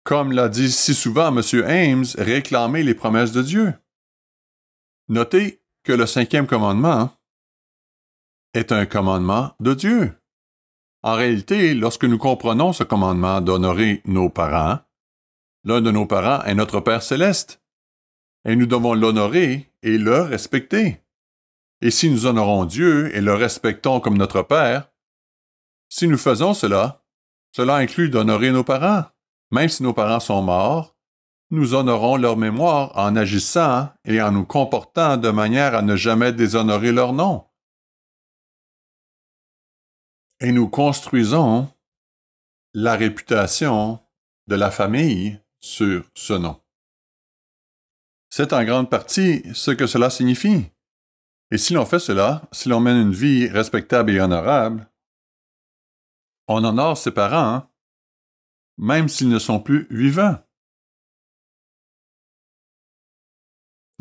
Comme l'a dit si souvent M. Ames, réclamez les promesses de Dieu. Notez que le 5e commandement est un commandement de Dieu. En réalité, lorsque nous comprenons ce commandement d'honorer nos parents, l'un de nos parents est notre Père céleste, et nous devons l'honorer et le respecter. Et si nous honorons Dieu et le respectons comme notre Père, si nous faisons cela, cela inclut d'honorer nos parents. Même si nos parents sont morts, nous honorons leur mémoire en agissant et en nous comportant de manière à ne jamais déshonorer leur nom. Et nous construisons la réputation de la famille sur ce nom. C'est en grande partie ce que cela signifie. Et si l'on fait cela, si l'on mène une vie respectable et honorable, on honore ses parents, même s'ils ne sont plus vivants.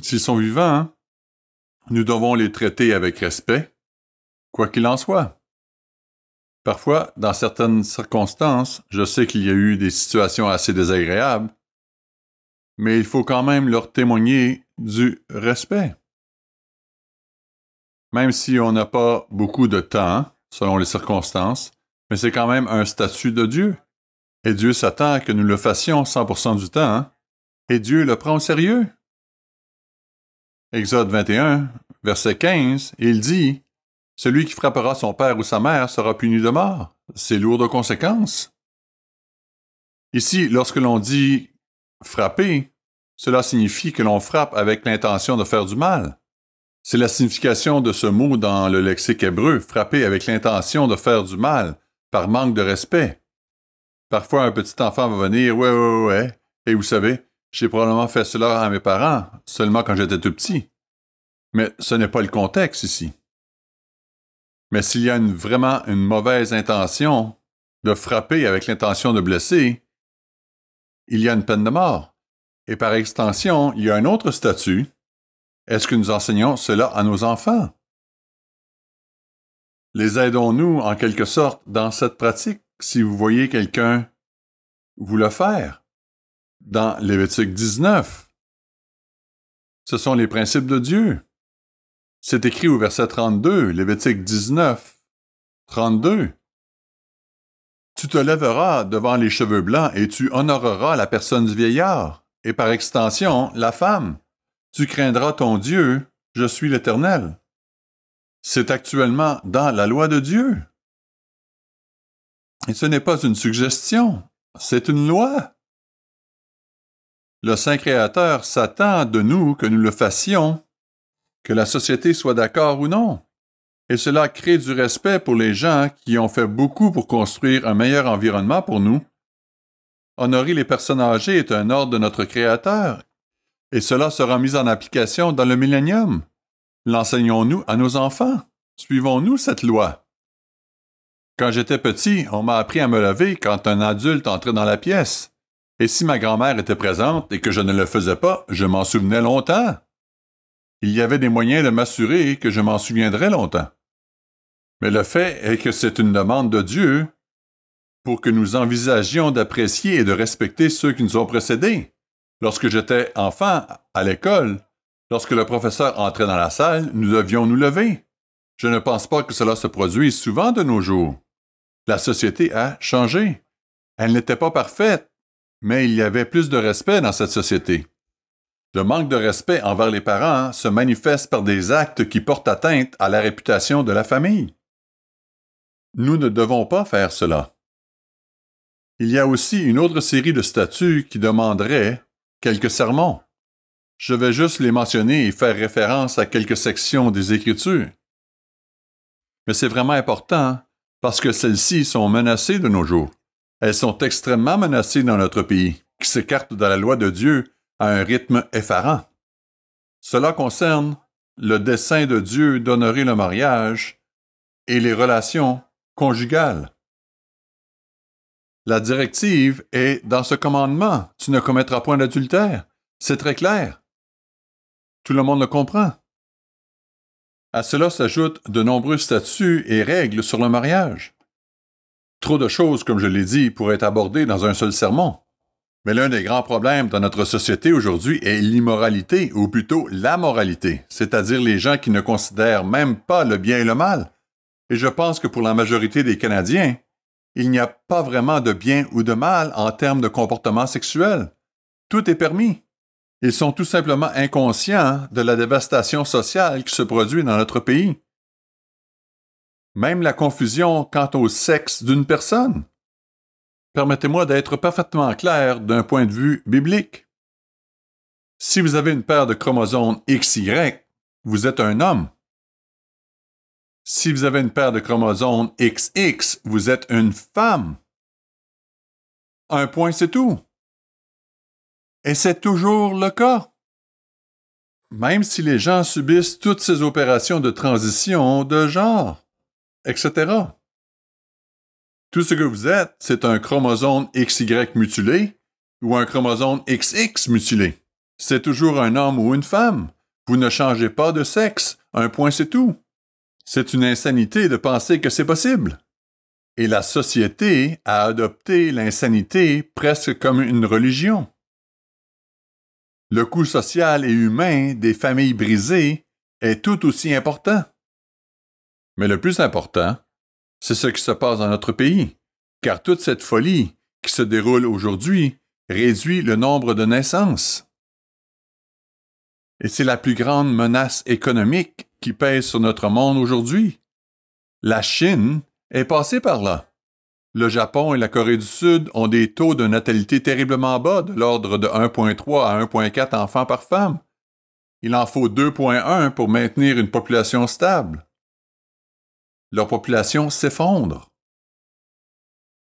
S'ils sont vivants, nous devons les traiter avec respect, quoi qu'il en soit. Parfois, dans certaines circonstances, je sais qu'il y a eu des situations assez désagréables, mais il faut quand même leur témoigner du respect. Même si on n'a pas beaucoup de temps, selon les circonstances, mais c'est quand même un statut de Dieu. Et Dieu s'attend que nous le fassions 100% du temps, et Dieu le prend au sérieux. Exode 21, verset 15, il dit « Celui qui frappera son père ou sa mère sera puni de mort. » C'est lourd de conséquences. Ici, lorsque l'on dit « frapper », cela signifie que l'on frappe avec l'intention de faire du mal. C'est la signification de ce mot dans le lexique hébreu, frapper avec l'intention de faire du mal, par manque de respect. Parfois, un petit enfant va venir « ouais, et vous savez, j'ai probablement fait cela à mes parents, seulement quand j'étais tout petit. » Mais ce n'est pas le contexte ici. Mais s'il y a vraiment une mauvaise intention de frapper avec l'intention de blesser, il y a une peine de mort. Et par extension, il y a un autre statut. Est-ce que nous enseignons cela à nos enfants? Les aidons-nous, en quelque sorte, dans cette pratique, si vous voyez quelqu'un vous le faire? Dans Lévitique 19. Ce sont les principes de Dieu. C'est écrit au verset 32, Lévitique 19, 32. Tu te lèveras devant les cheveux blancs et tu honoreras la personne du vieillard, et par extension, la femme. Tu craindras ton Dieu, je suis l'Éternel. C'est actuellement dans la loi de Dieu. Et ce n'est pas une suggestion, c'est une loi. Le Saint Créateur s'attend de nous que nous le fassions, que la société soit d'accord ou non. Et cela crée du respect pour les gens qui ont fait beaucoup pour construire un meilleur environnement pour nous. Honorer les personnes âgées est un ordre de notre Créateur, et cela sera mis en application dans le millénium. L'enseignons-nous à nos enfants? Suivons-nous cette loi? Quand j'étais petit, on m'a appris à me lever quand un adulte entrait dans la pièce. Et si ma grand-mère était présente et que je ne le faisais pas, je m'en souvenais longtemps. Il y avait des moyens de m'assurer que je m'en souviendrais longtemps. Mais le fait est que c'est une demande de Dieu pour que nous envisagions d'apprécier et de respecter ceux qui nous ont précédés. Lorsque j'étais enfant, à l'école, lorsque le professeur entrait dans la salle, nous devions nous lever. Je ne pense pas que cela se produise souvent de nos jours. La société a changé. Elle n'était pas parfaite, mais il y avait plus de respect dans cette société. Le manque de respect envers les parents se manifeste par des actes qui portent atteinte à la réputation de la famille. Nous ne devons pas faire cela. Il y a aussi une autre série de statuts qui demanderaient quelques sermons. Je vais juste les mentionner et faire référence à quelques sections des Écritures. Mais c'est vraiment important parce que celles-ci sont menacées de nos jours. Elles sont extrêmement menacées dans notre pays, qui s'écarte de la loi de Dieu à un rythme effarant. Cela concerne le dessein de Dieu d'honorer le mariage et les relations conjugales. La directive est dans ce commandement. Tu ne commettras point d'adultère. C'est très clair. Tout le monde le comprend. À cela s'ajoutent de nombreux statuts et règles sur le mariage. Trop de choses, comme je l'ai dit, pourraient être abordées dans un seul sermon. Mais l'un des grands problèmes dans notre société aujourd'hui est l'immoralité, ou plutôt la moralité, c'est-à-dire les gens qui ne considèrent même pas le bien et le mal. Et je pense que pour la majorité des Canadiens, il n'y a pas vraiment de bien ou de mal en termes de comportement sexuel. Tout est permis. Ils sont tout simplement inconscients de la dévastation sociale qui se produit dans notre pays. Même la confusion quant au sexe d'une personne. Permettez-moi d'être parfaitement clair d'un point de vue biblique. Si vous avez une paire de chromosomes XY, vous êtes un homme. Si vous avez une paire de chromosomes XX, vous êtes une femme. Un point, c'est tout. Et c'est toujours le cas. Même si les gens subissent toutes ces opérations de transition de genre, etc. Tout ce que vous êtes, c'est un chromosome XY mutilé ou un chromosome XX mutilé. C'est toujours un homme ou une femme. Vous ne changez pas de sexe. Un point, c'est tout. C'est une insanité de penser que c'est possible. Et la société a adopté l'insanité presque comme une religion. Le coût social et humain des familles brisées est tout aussi important. Mais le plus important, c'est ce qui se passe dans notre pays, car toute cette folie qui se déroule aujourd'hui réduit le nombre de naissances. Et c'est la plus grande menace économique qui pèse sur notre monde aujourd'hui. La Chine est passée par là. Le Japon et la Corée du Sud ont des taux de natalité terriblement bas, de l'ordre de 1,3 à 1,4 enfants par femme. Il en faut 2,1 pour maintenir une population stable. Leur population s'effondre.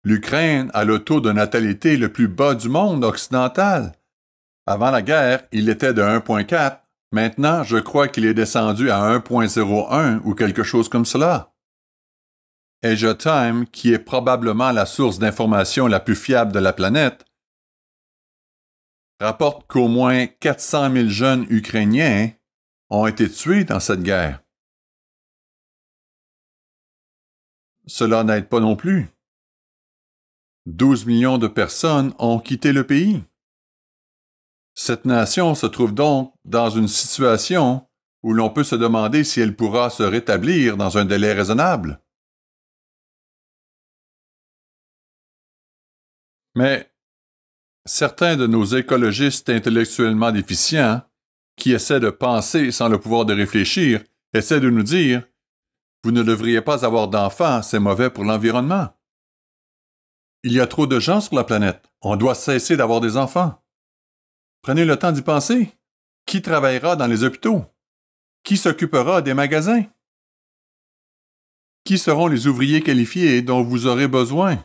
L'Ukraine a le taux de natalité le plus bas du monde occidental. Avant la guerre, il était de 1,4. Maintenant, je crois qu'il est descendu à 1,01 ou quelque chose comme cela. Asia Time, qui est probablement la source d'information la plus fiable de la planète, rapporte qu'au moins 400 000 jeunes Ukrainiens ont été tués dans cette guerre. Cela n'aide pas non plus. 12 millions de personnes ont quitté le pays. Cette nation se trouve donc dans une situation où l'on peut se demander si elle pourra se rétablir dans un délai raisonnable. Mais certains de nos écologistes intellectuellement déficients, qui essaient de penser sans le pouvoir de réfléchir, essaient de nous dire « Vous ne devriez pas avoir d'enfants, c'est mauvais pour l'environnement. Il y a trop de gens sur la planète, on doit cesser d'avoir des enfants. » Prenez le temps d'y penser. Qui travaillera dans les hôpitaux? Qui s'occupera des magasins? Qui seront les ouvriers qualifiés dont vous aurez besoin?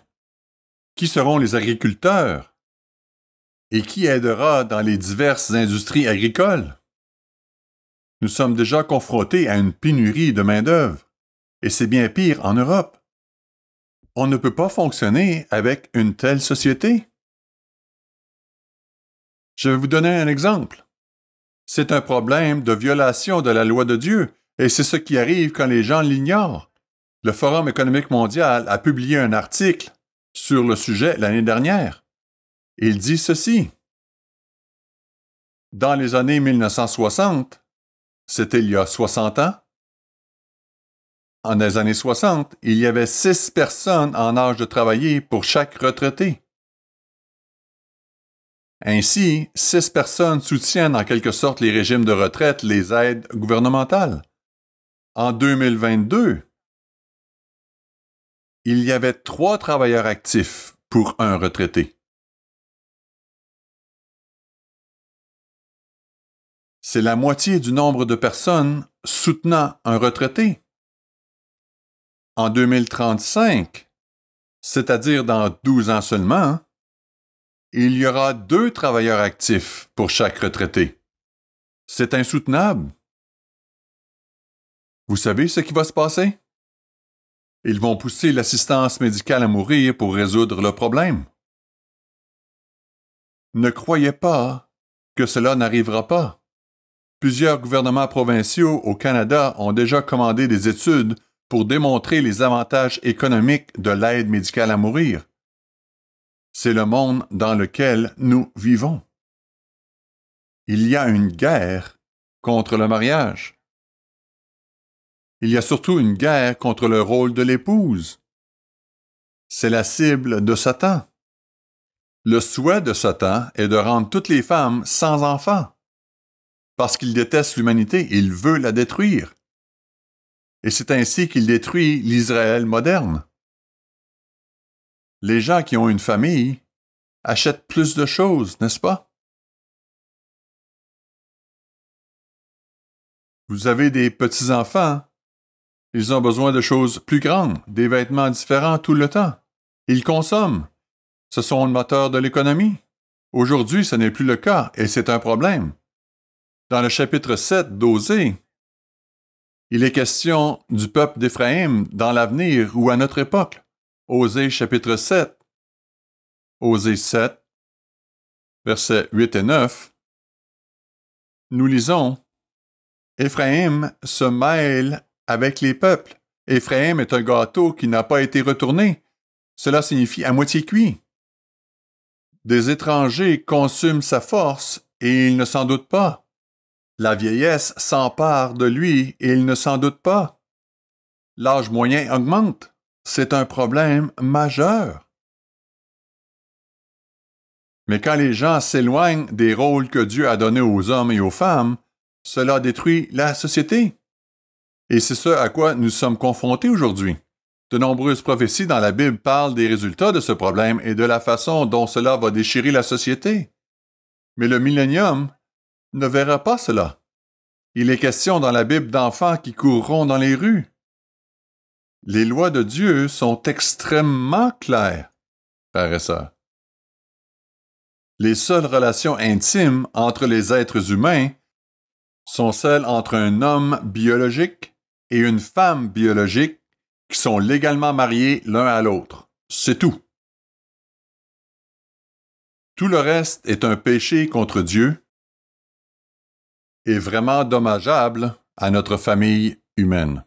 Qui seront les agriculteurs? Et qui aidera dans les diverses industries agricoles? Nous sommes déjà confrontés à une pénurie de main-d'œuvre, et c'est bien pire en Europe. On ne peut pas fonctionner avec une telle société. Je vais vous donner un exemple. C'est un problème de violation de la loi de Dieu, et c'est ce qui arrive quand les gens l'ignorent. Le Forum économique mondial a publié un article sur le sujet l'année dernière. Il dit ceci. Dans les années 1960, c'était il y a 60 ans, en les années 60, il y avait 6 personnes en âge de travailler pour chaque retraité. Ainsi, 6 personnes soutiennent en quelque sorte les régimes de retraite, les aides gouvernementales. En 2022, il y avait 3 travailleurs actifs pour un retraité. C'est la moitié du nombre de personnes soutenant un retraité. En 2035, c'est-à-dire dans 12 ans seulement, il y aura 2 travailleurs actifs pour chaque retraité. C'est insoutenable. Vous savez ce qui va se passer? Ils vont pousser l'assistance médicale à mourir pour résoudre le problème. Ne croyez pas que cela n'arrivera pas. Plusieurs gouvernements provinciaux au Canada ont déjà commandé des études pour démontrer les avantages économiques de l'aide médicale à mourir. C'est le monde dans lequel nous vivons. Il y a une guerre contre le mariage. Il y a surtout une guerre contre le rôle de l'épouse. C'est la cible de Satan. Le souhait de Satan est de rendre toutes les femmes sans enfants. Parce qu'il déteste l'humanité, il veut la détruire. Et c'est ainsi qu'il détruit l'Israël moderne. Les gens qui ont une famille achètent plus de choses, n'est-ce pas? Vous avez des petits-enfants. Ils ont besoin de choses plus grandes, des vêtements différents tout le temps. Ils consomment. Ce sont le moteur de l'économie. Aujourd'hui, ce n'est plus le cas et c'est un problème. Dans le chapitre 7 d'Osée, il est question du peuple d'Éphraïm dans l'avenir ou à notre époque. Osée chapitre 7. Osée 7, versets 8 et 9. Nous lisons « Éphraïm se mêle avec les peuples. Éphraïm est un gâteau qui n'a pas été retourné. Cela signifie à moitié cuit. Des étrangers consument sa force et il ne s'en doute pas. La vieillesse s'empare de lui et il ne s'en doute pas. L'âge moyen augmente. C'est un problème majeur. Mais quand les gens s'éloignent des rôles que Dieu a donnés aux hommes et aux femmes, cela détruit la société. Et c'est ce à quoi nous sommes confrontés aujourd'hui. De nombreuses prophéties dans la Bible parlent des résultats de ce problème et de la façon dont cela va déchirer la société. Mais le millénium ne verra pas cela. Il est question dans la Bible d'enfants qui courront dans les rues. Les lois de Dieu sont extrêmement claires, frères et sœurs. Les seules relations intimes entre les êtres humains sont celles entre un homme biologique et une femme biologique qui sont légalement mariés l'un à l'autre. C'est tout. Tout le reste est un péché contre Dieu et vraiment dommageable à notre famille humaine.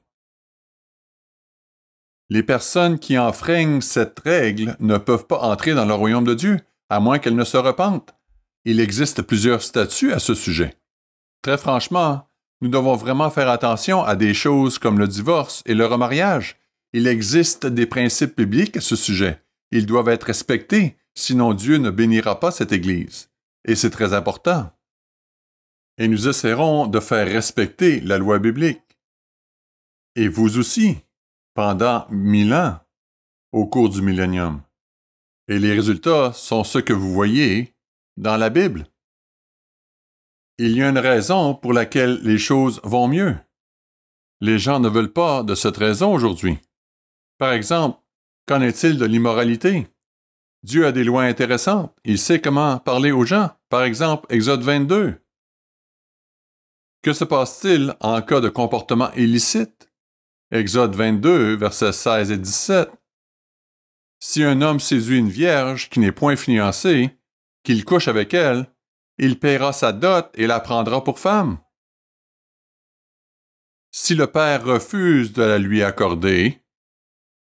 Les personnes qui enfreignent cette règle ne peuvent pas entrer dans le royaume de Dieu, à moins qu'elles ne se repentent. Il existe plusieurs statuts à ce sujet. Très franchement, nous devons vraiment faire attention à des choses comme le divorce et le remariage. Il existe des principes bibliques à ce sujet. Ils doivent être respectés, sinon Dieu ne bénira pas cette Église. Et c'est très important. Et nous essaierons de faire respecter la loi biblique. Et vous aussi, pendant 1000 ans, au cours du millénium. Et les résultats sont ceux que vous voyez dans la Bible. Il y a une raison pour laquelle les choses vont mieux. Les gens ne veulent pas de cette raison aujourd'hui. Par exemple, qu'en est-il de l'immoralité? Dieu a des lois intéressantes. Il sait comment parler aux gens. Par exemple, Exode 22. Que se passe-t-il en cas de comportement illicite? Exode 22, versets 16 et 17. Si un homme séduit une vierge qui n'est point fiancée, qu'il couche avec elle, il paiera sa dot et la prendra pour femme. Si le père refuse de la lui accorder,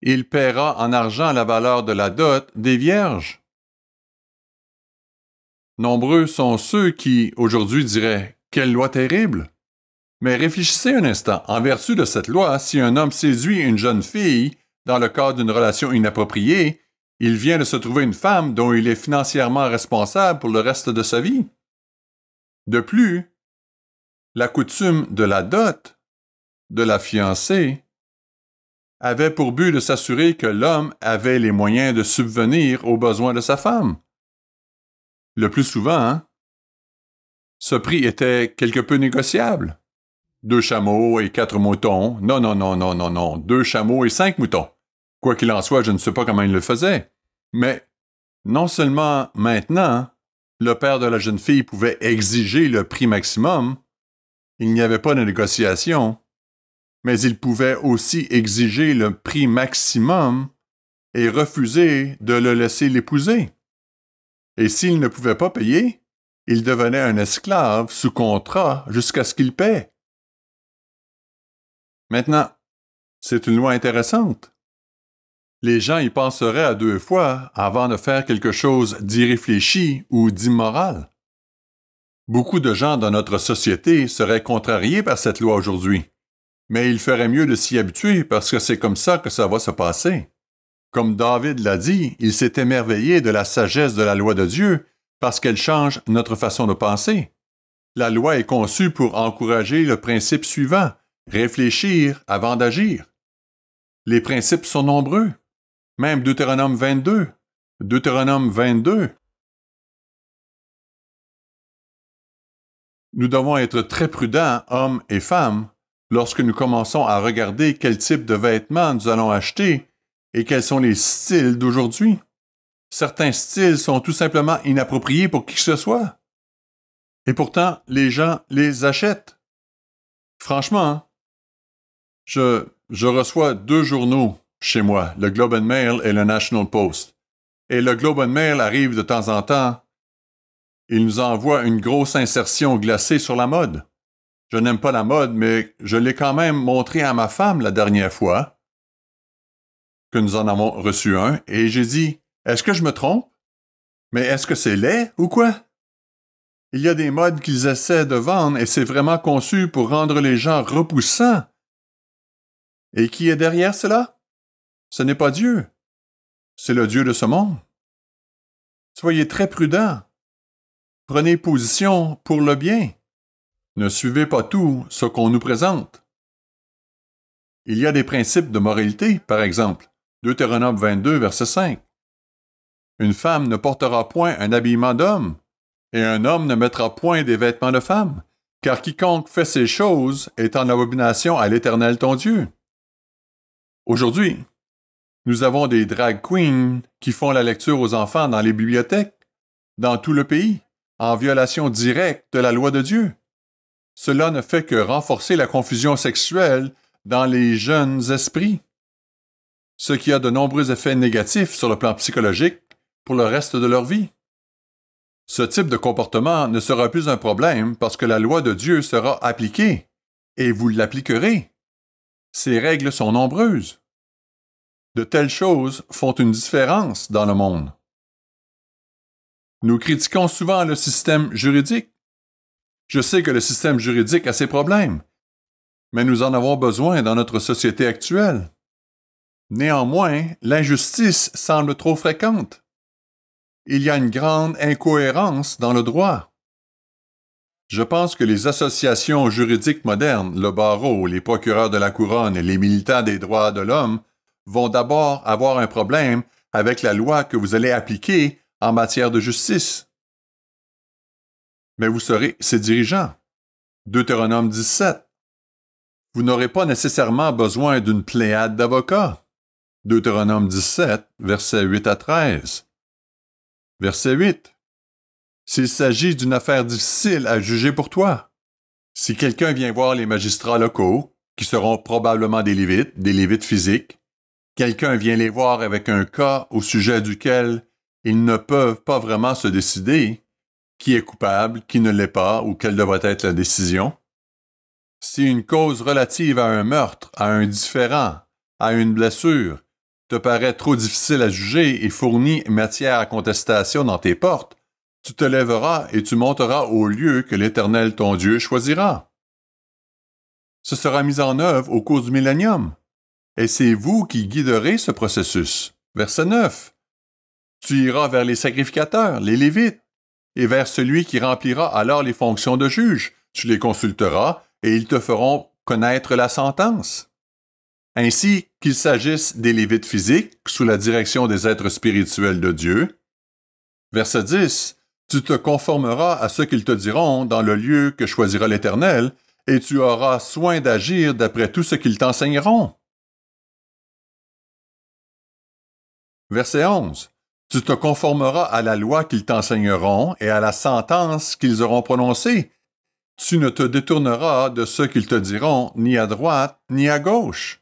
il paiera en argent la valeur de la dot des vierges. Nombreux sont ceux qui, aujourd'hui, diraient « Quelle loi terrible !» Mais réfléchissez un instant. En vertu de cette loi, si un homme séduit une jeune fille dans le cadre d'une relation inappropriée, il vient de se trouver une femme dont il est financièrement responsable pour le reste de sa vie. De plus, la coutume de la dot, de la fiancée, avait pour but de s'assurer que l'homme avait les moyens de subvenir aux besoins de sa femme. Le plus souvent, ce prix était quelque peu négociable. 2 chameaux et 4 moutons. Non. 2 chameaux et 5 moutons. Quoi qu'il en soit, je ne sais pas comment il le faisait. Mais non seulement maintenant, le père de la jeune fille pouvait exiger le prix maximum, il n'y avait pas de négociation, mais il pouvait aussi exiger le prix maximum et refuser de le laisser l'épouser. Et s'il ne pouvait pas payer, il devenait un esclave sous contrat jusqu'à ce qu'il paie. Maintenant, c'est une loi intéressante. Les gens y penseraient à 2 fois avant de faire quelque chose d'irréfléchi ou d'immoral. Beaucoup de gens dans notre société seraient contrariés par cette loi aujourd'hui, mais il ferait mieux de s'y habituer parce que c'est comme ça que ça va se passer. Comme David l'a dit, il s'est émerveillé de la sagesse de la loi de Dieu parce qu'elle change notre façon de penser. La loi est conçue pour encourager le principe suivant: réfléchir avant d'agir. Les principes sont nombreux. Même Deutéronome 22. Deutéronome 22. Nous devons être très prudents, hommes et femmes, lorsque nous commençons à regarder quel type de vêtements nous allons acheter et quels sont les styles d'aujourd'hui. Certains styles sont tout simplement inappropriés pour qui que ce soit. Et pourtant, les gens les achètent. Franchement, je reçois 2 journaux chez moi, le Globe and Mail et le National Post. Et le Globe and Mail arrive de temps en temps. Il nous envoie une grosse insertion glacée sur la mode. Je n'aime pas la mode, mais je l'ai quand même montré à ma femme la dernière fois que nous en avons reçu un, et j'ai dit: est-ce que je me trompe? Mais est-ce que c'est laid ou quoi? Il y a des modes qu'ils essaient de vendre et c'est vraiment conçu pour rendre les gens repoussants. Et qui est derrière cela? Ce n'est pas Dieu. C'est le Dieu de ce monde. Soyez très prudents. Prenez position pour le bien. Ne suivez pas tout ce qu'on nous présente. Il y a des principes de moralité, par exemple. Deutéronome 22, verset 5. Une femme ne portera point un habillement d'homme, et un homme ne mettra point des vêtements de femme, car quiconque fait ces choses est en abomination à l'Éternel ton Dieu. Aujourd'hui, nous avons des drag queens qui font la lecture aux enfants dans les bibliothèques, dans tout le pays, en violation directe de la loi de Dieu. Cela ne fait que renforcer la confusion sexuelle dans les jeunes esprits, ce qui a de nombreux effets négatifs sur le plan psychologique pour le reste de leur vie. Ce type de comportement ne sera plus un problème parce que la loi de Dieu sera appliquée, et vous l'appliquerez. Ces règles sont nombreuses. De telles choses font une différence dans le monde. Nous critiquons souvent le système juridique. Je sais que le système juridique a ses problèmes, mais nous en avons besoin dans notre société actuelle. Néanmoins, l'injustice semble trop fréquente. Il y a une grande incohérence dans le droit. Je pense que les associations juridiques modernes, le barreau, les procureurs de la couronne et les militants des droits de l'homme vont d'abord avoir un problème avec la loi que vous allez appliquer en matière de justice. Mais vous serez ses dirigeants. Deutéronome 17. Vous n'aurez pas nécessairement besoin d'une pléiade d'avocats. Deutéronome 17, versets 8 à 13. Verset 8. S'il s'agit d'une affaire difficile à juger pour toi, si quelqu'un vient voir les magistrats locaux, qui seront probablement des Lévites physiques, quelqu'un vient les voir avec un cas au sujet duquel ils ne peuvent pas vraiment se décider, qui est coupable, qui ne l'est pas, ou quelle devrait être la décision. Si une cause relative à un meurtre, à un différend, à une blessure, te paraît trop difficile à juger et fournit matière à contestation dans tes portes, tu te lèveras et tu monteras au lieu que l'Éternel ton Dieu choisira. Ce sera mis en œuvre au cours du millénium. Et c'est vous qui guiderez ce processus. Verset 9. Tu iras vers les sacrificateurs, les Lévites, et vers celui qui remplira alors les fonctions de juge. Tu les consulteras, et ils te feront connaître la sentence. Ainsi qu'il s'agisse des Lévites physiques, sous la direction des êtres spirituels de Dieu. Verset 10. Tu te conformeras à ce qu'ils te diront dans le lieu que choisira l'Éternel, et tu auras soin d'agir d'après tout ce qu'ils t'enseigneront. Verset 11. Tu te conformeras à la loi qu'ils t'enseigneront et à la sentence qu'ils auront prononcée. Tu ne te détourneras de ce qu'ils te diront, ni à droite, ni à gauche.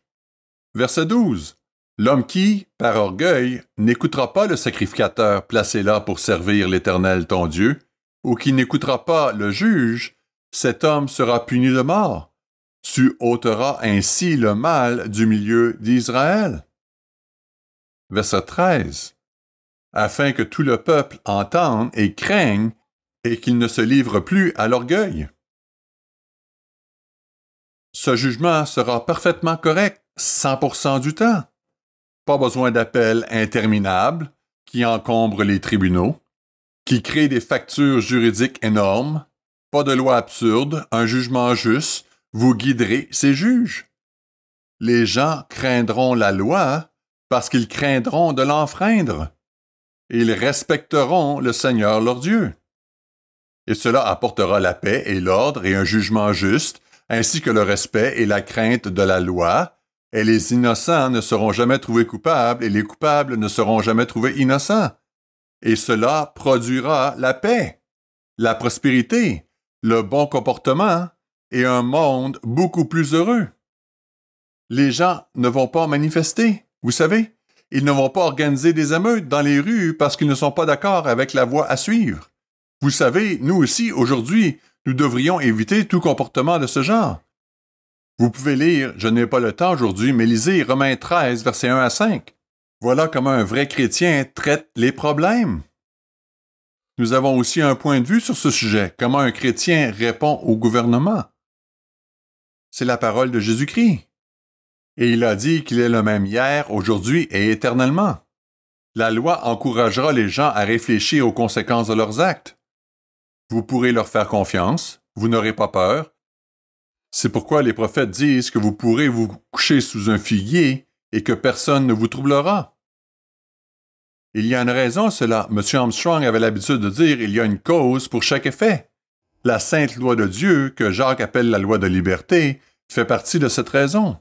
Verset 12. L'homme qui, par orgueil, n'écoutera pas le sacrificateur placé là pour servir l'Éternel ton Dieu, ou qui n'écoutera pas le juge, cet homme sera puni de mort. Tu ôteras ainsi le mal du milieu d'Israël. Verset 13. Afin que tout le peuple entende et craigne, et qu'il ne se livre plus à l'orgueil. Ce jugement sera parfaitement correct 100% du temps. Pas besoin d'appels interminables qui encombrent les tribunaux, qui créent des factures juridiques énormes, pas de loi absurde, un jugement juste, vous guiderez ces juges. Les gens craindront la loi parce qu'ils craindront de l'enfreindre. Ils respecteront le Seigneur leur Dieu. Et cela apportera la paix et l'ordre et un jugement juste, ainsi que le respect et la crainte de la loi, et les innocents ne seront jamais trouvés coupables, et les coupables ne seront jamais trouvés innocents. Et cela produira la paix, la prospérité, le bon comportement et un monde beaucoup plus heureux. Les gens ne vont pas manifester, vous savez. Ils ne vont pas organiser des émeutes dans les rues parce qu'ils ne sont pas d'accord avec la voie à suivre. Vous savez, nous aussi, aujourd'hui, nous devrions éviter tout comportement de ce genre. Vous pouvez lire, je n'ai pas le temps aujourd'hui, mais lisez Romains 13, versets 1 à 5. Voilà comment un vrai chrétien traite les problèmes. Nous avons aussi un point de vue sur ce sujet, comment un chrétien répond au gouvernement. C'est la parole de Jésus-Christ. Et il a dit qu'il est le même hier, aujourd'hui et éternellement. La loi encouragera les gens à réfléchir aux conséquences de leurs actes. Vous pourrez leur faire confiance, vous n'aurez pas peur. C'est pourquoi les prophètes disent que vous pourrez vous coucher sous un figuier et que personne ne vous troublera. Il y a une raison à cela. M. Armstrong avait l'habitude de dire il y a une cause pour chaque effet. La sainte loi de Dieu, que Jacques appelle la loi de liberté, fait partie de cette raison.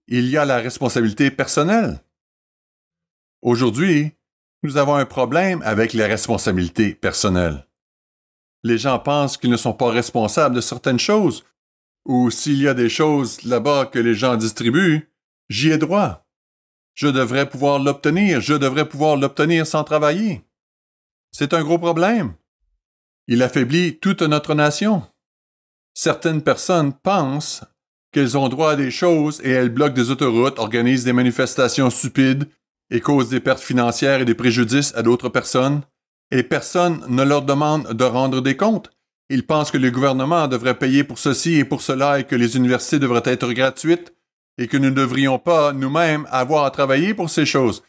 Il y a la responsabilité personnelle. Aujourd'hui, nous avons un problème avec les responsabilités personnelles. Les gens pensent qu'ils ne sont pas responsables de certaines choses, ou s'il y a des choses là-bas que les gens distribuent, j'y ai droit. Je devrais pouvoir l'obtenir sans travailler. C'est un gros problème. Il affaiblit toute notre nation. Certaines personnes pensent qu'elles ont droit à des choses et elles bloquent des autoroutes, organisent des manifestations stupides et causent des pertes financières et des préjudices à d'autres personnes. Et personne ne leur demande de rendre des comptes. Ils pensent que le gouvernement devrait payer pour ceci et pour cela et que les universités devraient être gratuites et que nous ne devrions pas nous-mêmes avoir à travailler pour ces choses.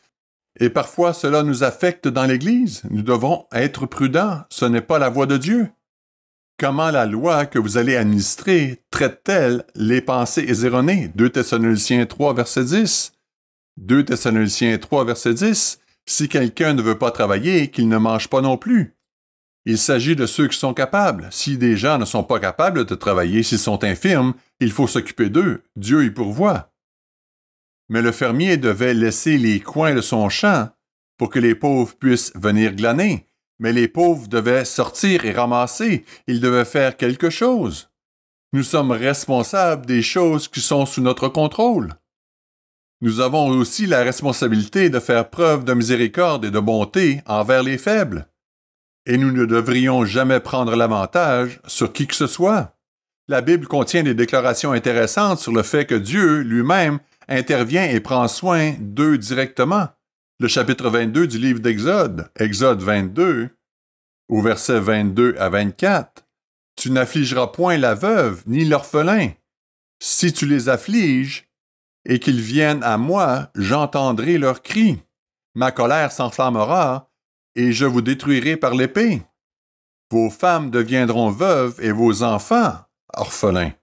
Et parfois, cela nous affecte dans l'Église. Nous devons être prudents. Ce n'est pas la voie de Dieu. Comment la loi que vous allez administrer traite-t-elle les pensées erronées? 2 Thessaloniciens 3, verset 10. 2 Thessaloniciens 3, verset 10. Si quelqu'un ne veut pas travailler, qu'il ne mange pas non plus. Il s'agit de ceux qui sont capables. Si des gens ne sont pas capables de travailler, s'ils sont infirmes, il faut s'occuper d'eux. Dieu y pourvoit. Mais le fermier devait laisser les coins de son champ pour que les pauvres puissent venir glaner. Mais les pauvres devaient sortir et ramasser. Ils devaient faire quelque chose. Nous sommes responsables des choses qui sont sous notre contrôle. Nous avons aussi la responsabilité de faire preuve de miséricorde et de bonté envers les faibles. Et nous ne devrions jamais prendre l'avantage sur qui que ce soit. La Bible contient des déclarations intéressantes sur le fait que Dieu lui-même intervient et prend soin d'eux directement. Le chapitre 22 du livre d'Exode, Exode 22, au verset 22 à 24. « Tu n'affligeras point la veuve ni l'orphelin, Si tu les affliges et qu'ils viennent à moi, j'entendrai leurs cris. Ma colère s'enflammera et je vous détruirai par l'épée. Vos femmes deviendront veuves et vos enfants orphelins.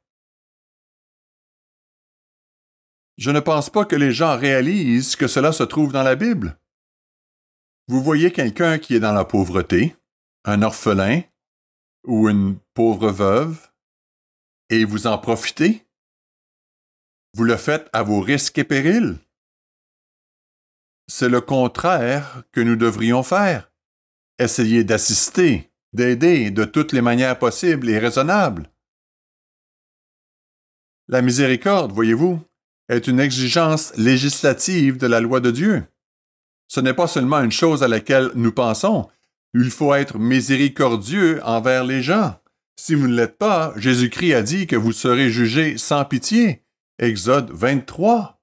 Je ne pense pas que les gens réalisent que cela se trouve dans la Bible. Vous voyez quelqu'un qui est dans la pauvreté, un orphelin ou une pauvre veuve, et vous en profitez? Vous le faites à vos risques et périls. C'est le contraire que nous devrions faire. Essayer d'assister, d'aider de toutes les manières possibles et raisonnables. La miséricorde, voyez-vous, est une exigence législative de la loi de Dieu. Ce n'est pas seulement une chose à laquelle nous pensons. Il faut être miséricordieux envers les gens. Si vous ne l'êtes pas, Jésus-Christ a dit que vous serez jugés sans pitié. Exode 23.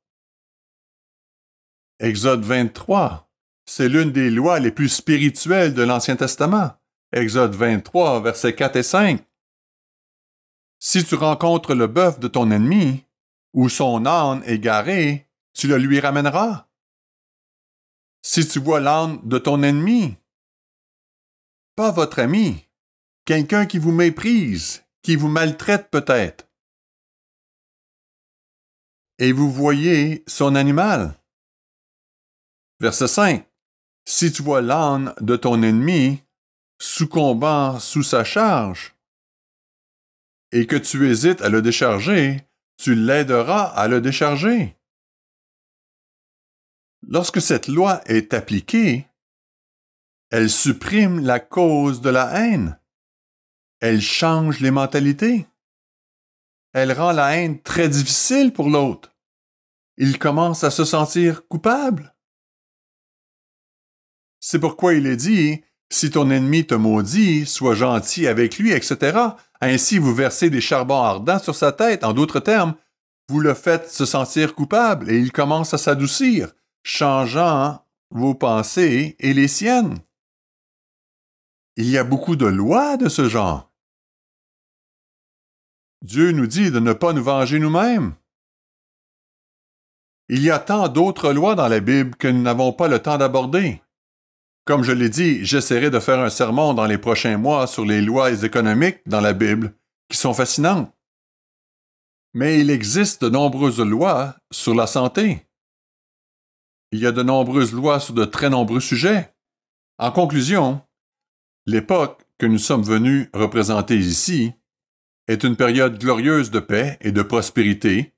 Exode 23. C'est l'une des lois les plus spirituelles de l'Ancien Testament. Exode 23, versets 4 et 5. Si tu rencontres le bœuf de ton ennemi, ou son âne égaré, tu le lui ramèneras. Si tu vois l'âne de ton ennemi, pas votre ami, quelqu'un qui vous méprise, qui vous maltraite peut-être, et vous voyez son animal. Verset 5. Si tu vois l'âne de ton ennemi succombant sous sa charge, et que tu hésites à le décharger, tu l'aideras à le décharger. Lorsque cette loi est appliquée, elle supprime la cause de la haine. Elle change les mentalités. Elle rend la haine très difficile pour l'autre. Il commence à se sentir coupable. C'est pourquoi il est dit, si ton ennemi te maudit, sois gentil avec lui, etc. Ainsi vous versez des charbons ardents sur sa tête. En d'autres termes, vous le faites se sentir coupable et il commence à s'adoucir, changeant vos pensées et les siennes. Il y a beaucoup de lois de ce genre. Dieu nous dit de ne pas nous venger nous-mêmes. Il y a tant d'autres lois dans la Bible que nous n'avons pas le temps d'aborder. Comme je l'ai dit, j'essaierai de faire un sermon dans les prochains mois sur les lois économiques dans la Bible, qui sont fascinantes. Mais il existe de nombreuses lois sur la santé. Il y a de nombreuses lois sur de très nombreux sujets. En conclusion, l'époque que nous sommes venus représenter ici est une période glorieuse de paix et de prospérité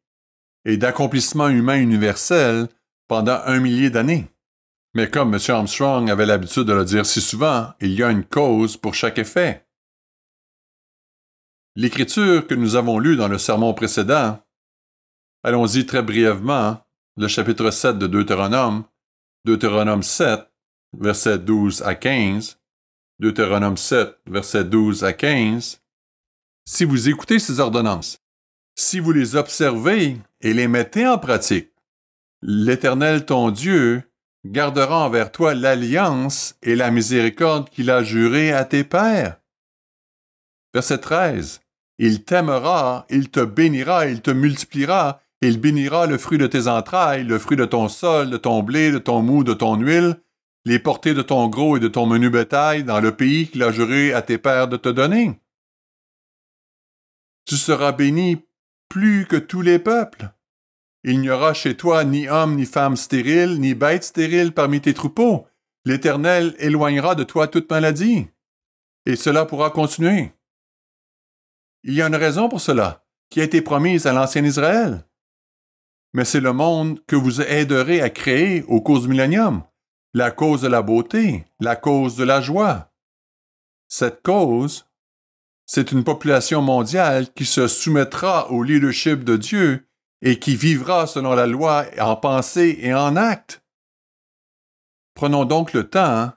et d'accomplissement humain universel pendant 1 millier d'années. Mais comme M. Armstrong avait l'habitude de le dire si souvent, il y a une cause pour chaque effet. L'écriture que nous avons lue dans le sermon précédent, allons-y très brièvement, le chapitre 7 de Deutéronome, Deutéronome 7, versets 12 à 15, Deutéronome 7, versets 12 à 15, si vous écoutez ces ordonnances, si vous les observez et les mettez en pratique, l'Éternel ton Dieu gardera envers toi l'alliance et la miséricorde qu'il a jurée à tes pères. Verset 13. Il t'aimera, il te bénira, il te multipliera, il bénira le fruit de tes entrailles, le fruit de ton sol, de ton blé, de ton mou, de ton huile, les portées de ton gros et de ton menu bétail dans le pays qu'il a juré à tes pères de te donner. Tu seras béni plus que tous les peuples. Il n'y aura chez toi ni homme ni femme stérile, ni bête stérile parmi tes troupeaux. L'Éternel éloignera de toi toute maladie. Et cela pourra continuer. Il y a une raison pour cela, qui a été promise à l'ancien Israël. Mais c'est le monde que vous aiderez à créer au cours du millénium. La cause de la beauté, la cause de la joie. Cette cause, c'est une population mondiale qui se soumettra au leadership de Dieu et qui vivra selon la loi en pensée et en acte. Prenons donc le temps,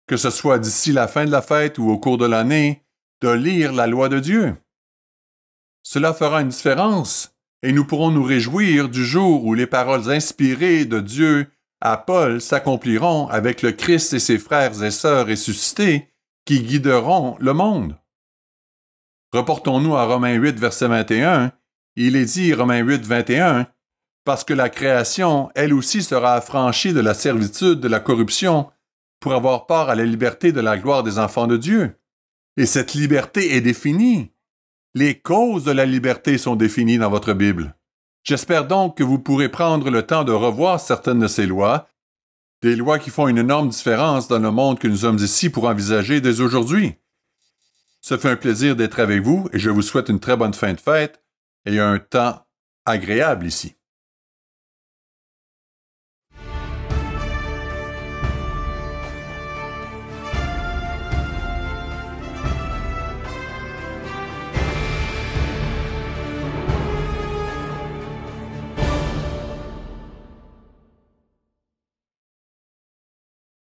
que ce soit d'ici la fin de la fête ou au cours de l'année, de lire la loi de Dieu. Cela fera une différence et nous pourrons nous réjouir du jour où les paroles inspirées de Dieu à Paul s'accompliront avec le Christ et ses frères et sœurs ressuscités qui guideront le monde. Reportons-nous à Romains 8, verset 21, Il est dit, Romains 8, 21, parce que la création, elle aussi, sera affranchie de la servitude de la corruption pour avoir part à la liberté de la gloire des enfants de Dieu. Et cette liberté est définie. Les causes de la liberté sont définies dans votre Bible. J'espère donc que vous pourrez prendre le temps de revoir certaines de ces lois, des lois qui font une énorme différence dans le monde que nous sommes ici pour envisager dès aujourd'hui. Ce fait un plaisir d'être avec vous et je vous souhaite une très bonne fin de fête et un temps agréable ici.